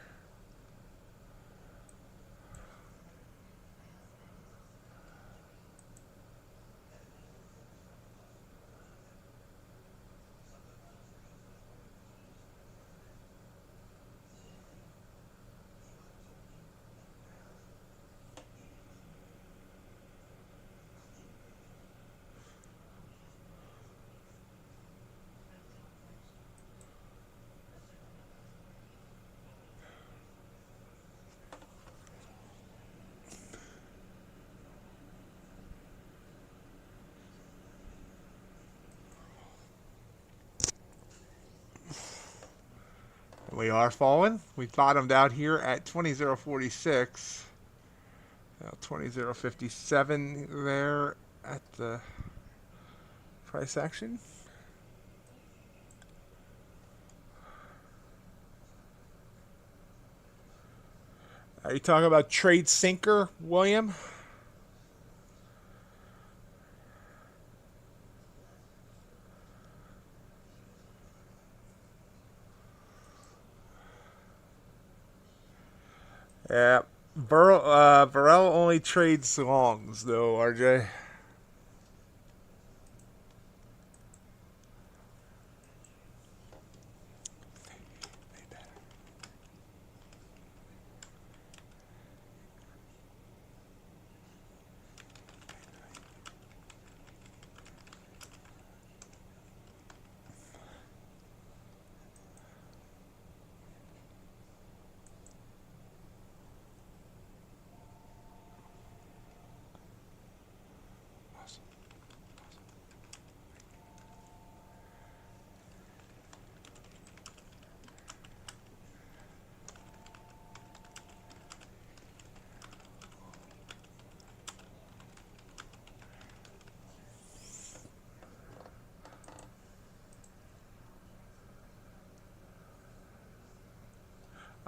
[SPEAKER 1] We are falling. We bottomed out here at 20.046. 20.057 there at the price action. Are you talking about trade sinker, William? Yeah. Burrell only trades longs, though, RJ.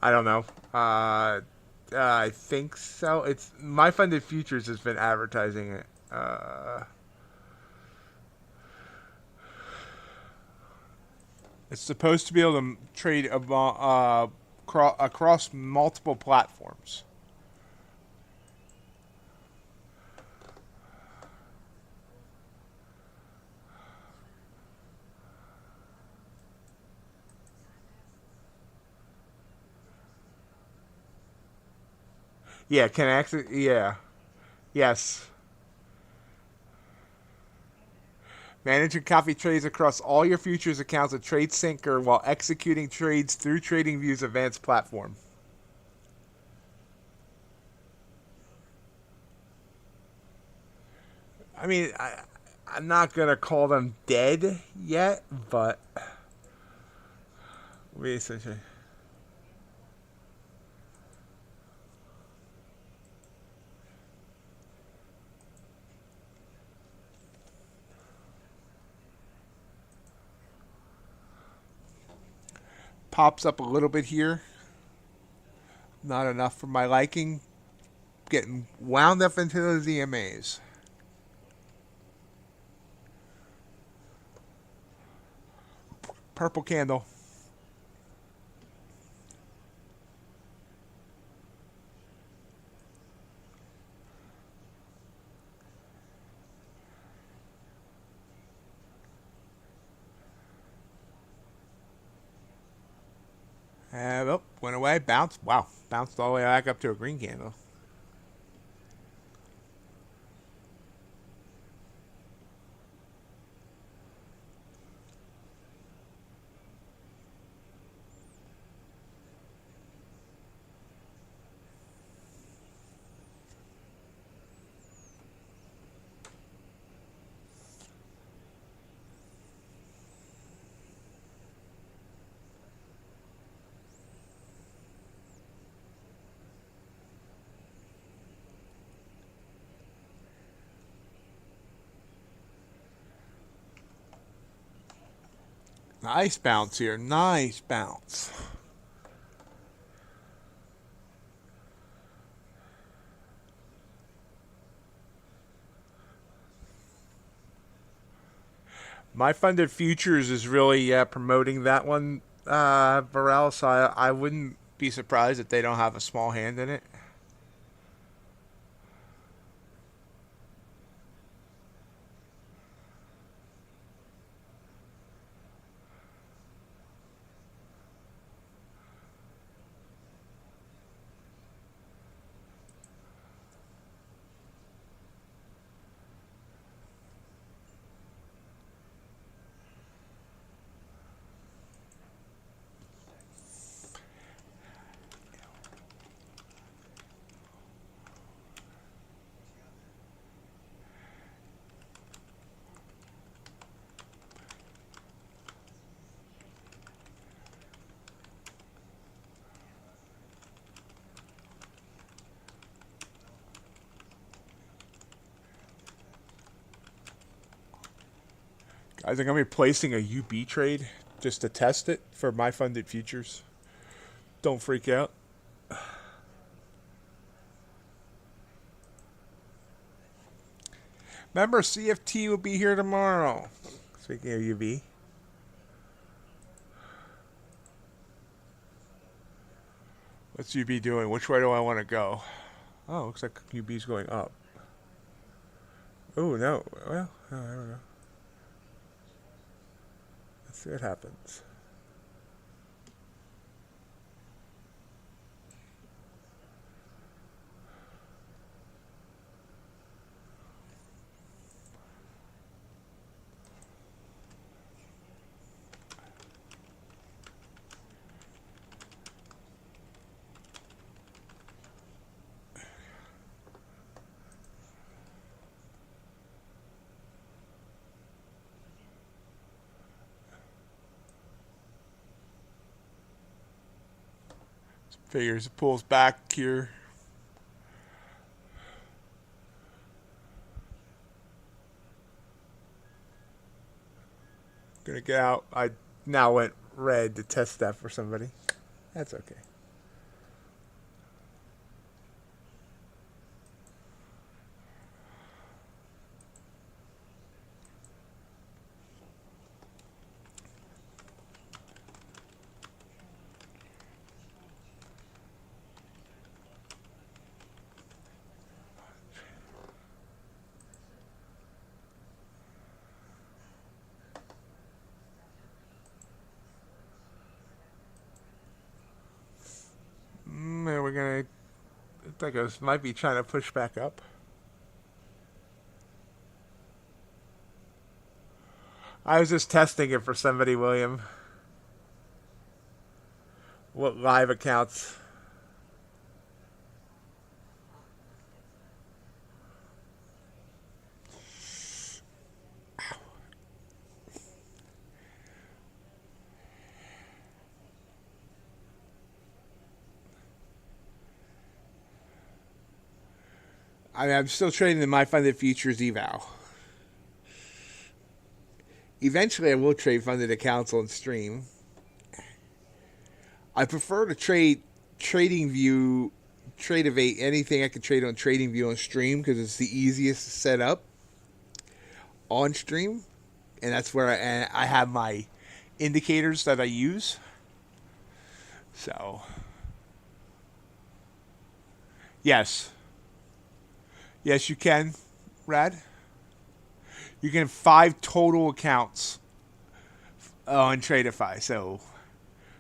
[SPEAKER 1] I don't know. I think so. It's MyFundedFutures has been advertising it. It's supposed to be able to trade across multiple platforms. Yeah, can actually. Yeah. Yes. Manage and copy trades across all your futures accounts with TradeSyncer while executing trades through TradingView's advanced platform. I mean, I'm not gonna call them dead yet, but we essentially pops up a little bit here. Not enough for my liking. Getting wound up into those EMAs. Purple candle. Oh, went away, bounced. Wow, bounced all the way back up to a green candle. Nice bounce here. Nice bounce. MyFundedFutures is really promoting that one, Burrell, so I wouldn't be surprised if they don't have a small hand in it. I think I'm going to be placing a UB trade just to test it for MyFundedFutures. Don't freak out. Remember, CFT will be here tomorrow. Speaking of UB. What's UB doing? Which way do I want to go? Oh, looks like UB's going up. Oh, no. Well, oh, I don't know. Let's see what happens. Figures it pulls back here. Gonna get out. I now went red to test that for somebody. That's okay. looked like it might be trying to push back up. I was just testing it for somebody, William. What live accounts? I mean, I'm still trading the MyFundedFutures eval. Eventually, I will trade funded accounts on stream. I prefer to trade TradingView, Tradeify, anything I can trade on TradingView on stream because it's the easiest to set up on stream, and that's where I have my indicators that I use. So, yes, you can, Rad. You can have 5 total accounts on Tradeify. So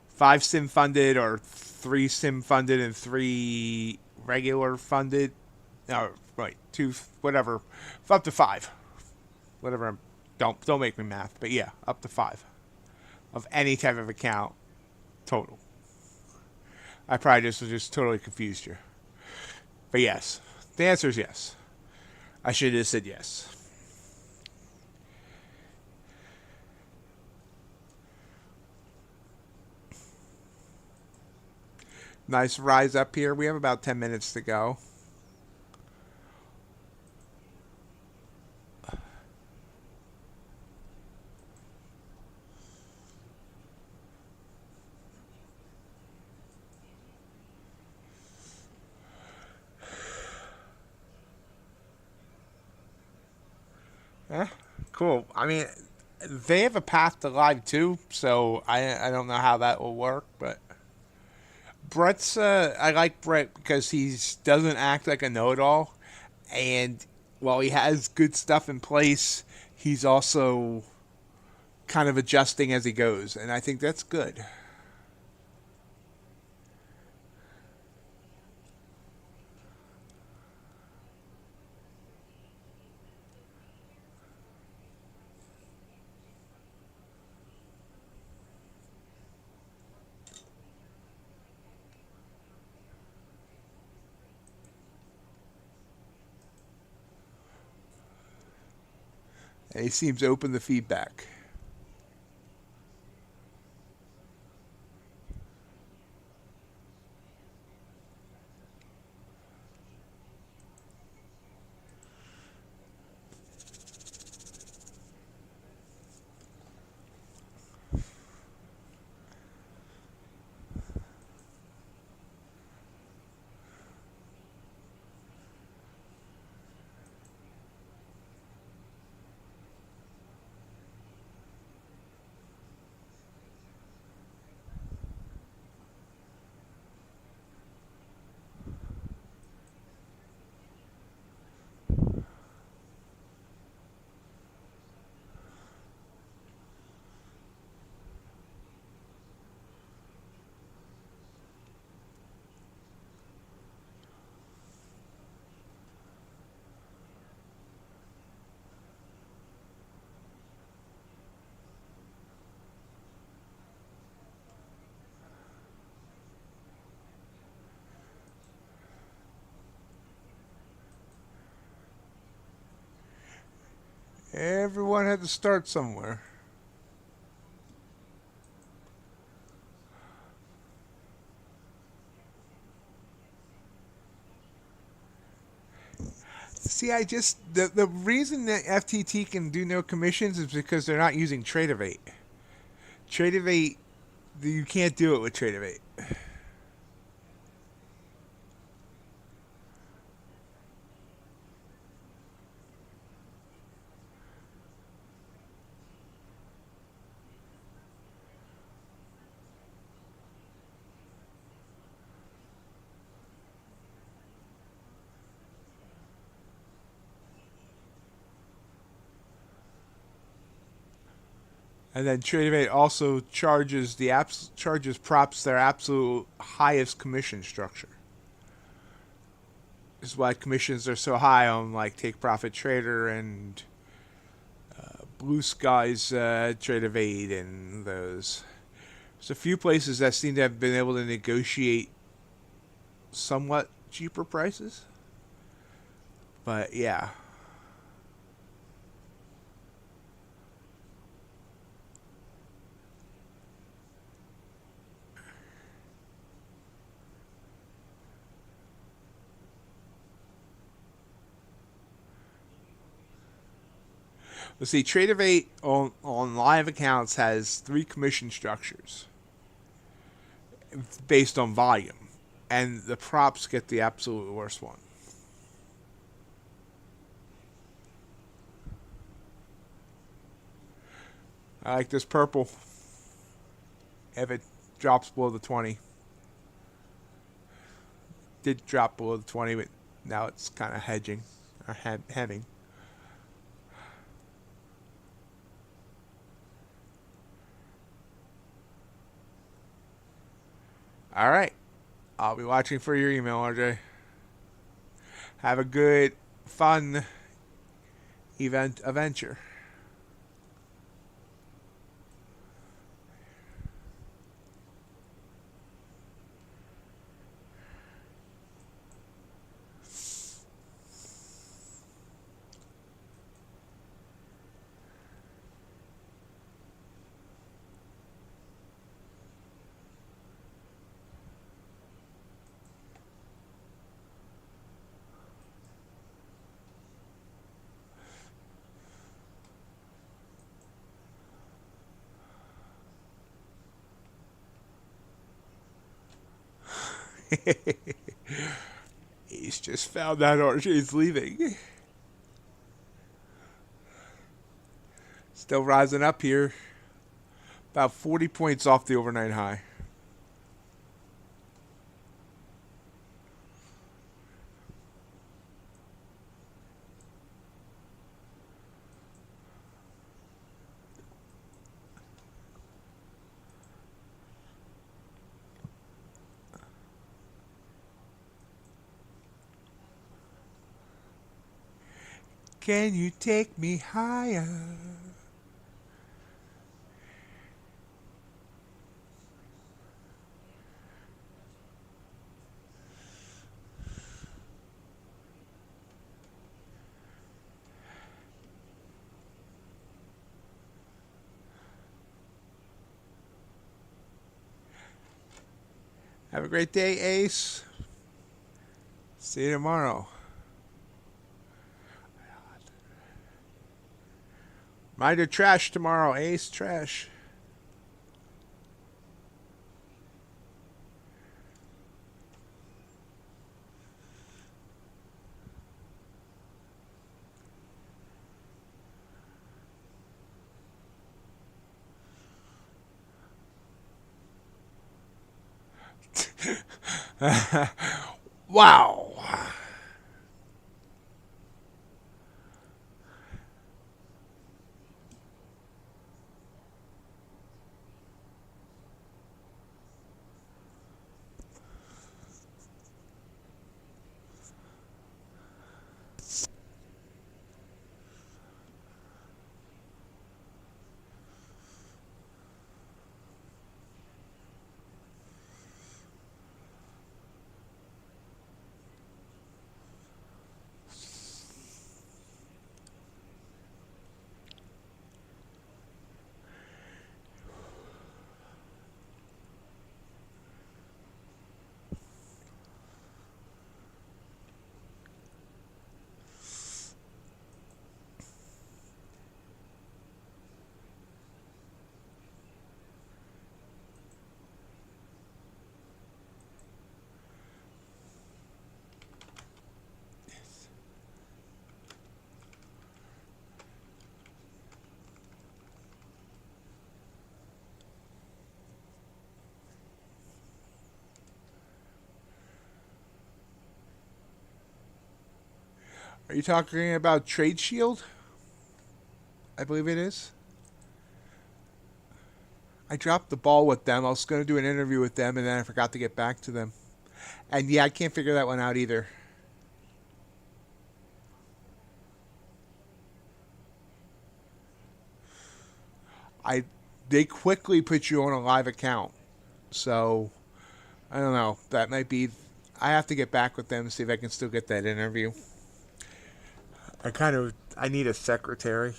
[SPEAKER 1] 5 sim funded or 3 sim funded and 3 regular funded. No, right, 2, whatever, up to 5. Whatever. Don't make me math, but yeah, up to 5 of any type of account total. I probably just totally confused you. But yes, the answer is yes. I should have said yes. Nice rise up here. We have about 10 minutes to go. Yeah, cool. I mean, they have a path to live too, so I don't know how that will work, but Brett's I like Brett because he doesn't act like a know-it-all, and while he has good stuff in place, he's also kind of adjusting as he goes, and I think that's good. And he seems open to feedback. Everyone had to start somewhere. See, the reason that FTT can do no commissions is because they're not using Tradeivate. Tradeivate, you can't do it with Tradeivate. And then Tradeify also charges charges props their absolute highest commission structure. This is why commissions are so high on like Take Profit Trader and Blue Sky's Trade of Aid and those. There's a few places that seem to have been able to negotiate somewhat cheaper prices. But yeah. Let's see, Tradeify on live accounts has 3 commission structures based on volume, and the props get the absolute worst one. I like this purple. If it drops below the 20. Did drop below the 20, but now it's kind of hedging, or heading. All right. I'll be watching for your email, RJ. Have a good, fun adventure. He's just found out RJ's leaving. Still rising up here. About 40 points off the overnight high. Can you take me higher? Have a great day, Ace. See you tomorrow. Mind your trash tomorrow, Ace. Trash. Wow. Are you talking about Trade Shield? I believe it is. I dropped the ball with them. I was going to do an interview with them, and then I forgot to get back to them. And yeah, I can't figure that one out either. they quickly put you on a live account. So I don't know. That might be. I have to get back with them and see if I can still get that interview. I need a secretary.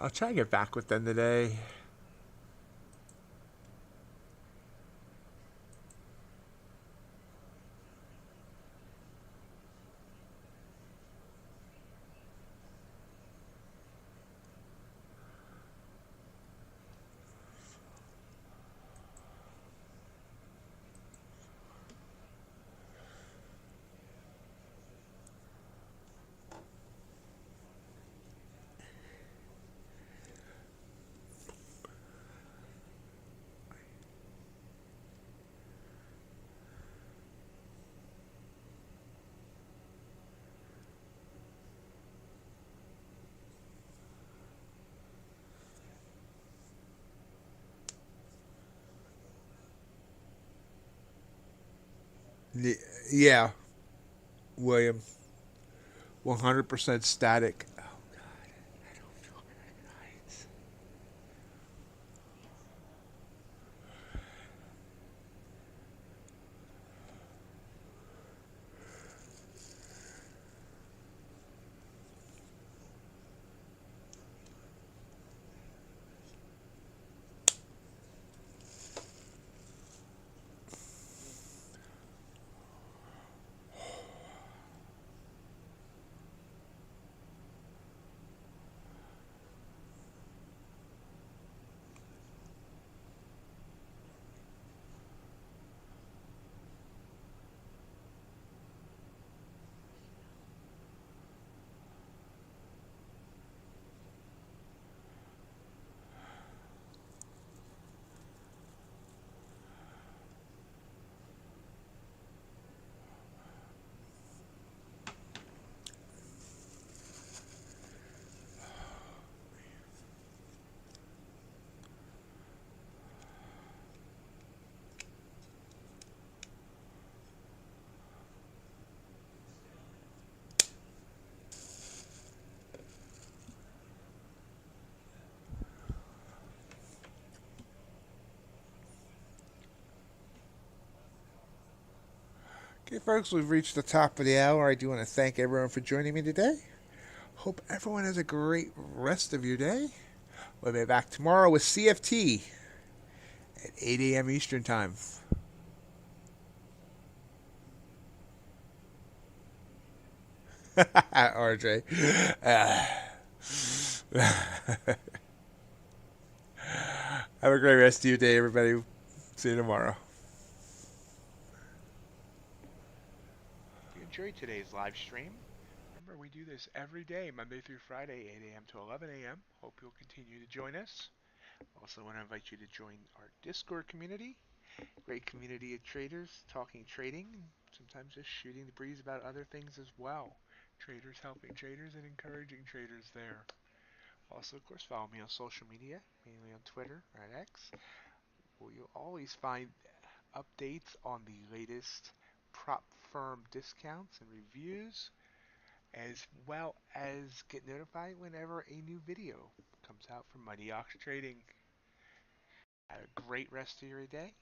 [SPEAKER 1] I'll try to get back with them today. Yeah, William. 100% static. Oh God, I don't feel right. Okay, folks, we've reached the top of the hour. I do want to thank everyone for joining me today. Hope everyone has a great rest of your day. We'll be back tomorrow with CFT at 8 a.m. Eastern Time. RJ. Have a great rest of your day, everybody. See you tomorrow.
[SPEAKER 2] If you enjoyed today's live stream, remember we do this every day, Monday through Friday, 8 a.m. to 11 a.m. Hope you'll continue to join us. Also want to invite you to join our Discord community. Great community of traders talking trading, and sometimes just shooting the breeze about other things as well. Traders helping traders and encouraging traders there. Also, of course, follow me on social media, mainly on Twitter or at X, where you'll always find updates on the latest prop firm discounts and reviews, as well as get notified whenever a new video comes out from MightyOxTrading. Have a great rest of your day.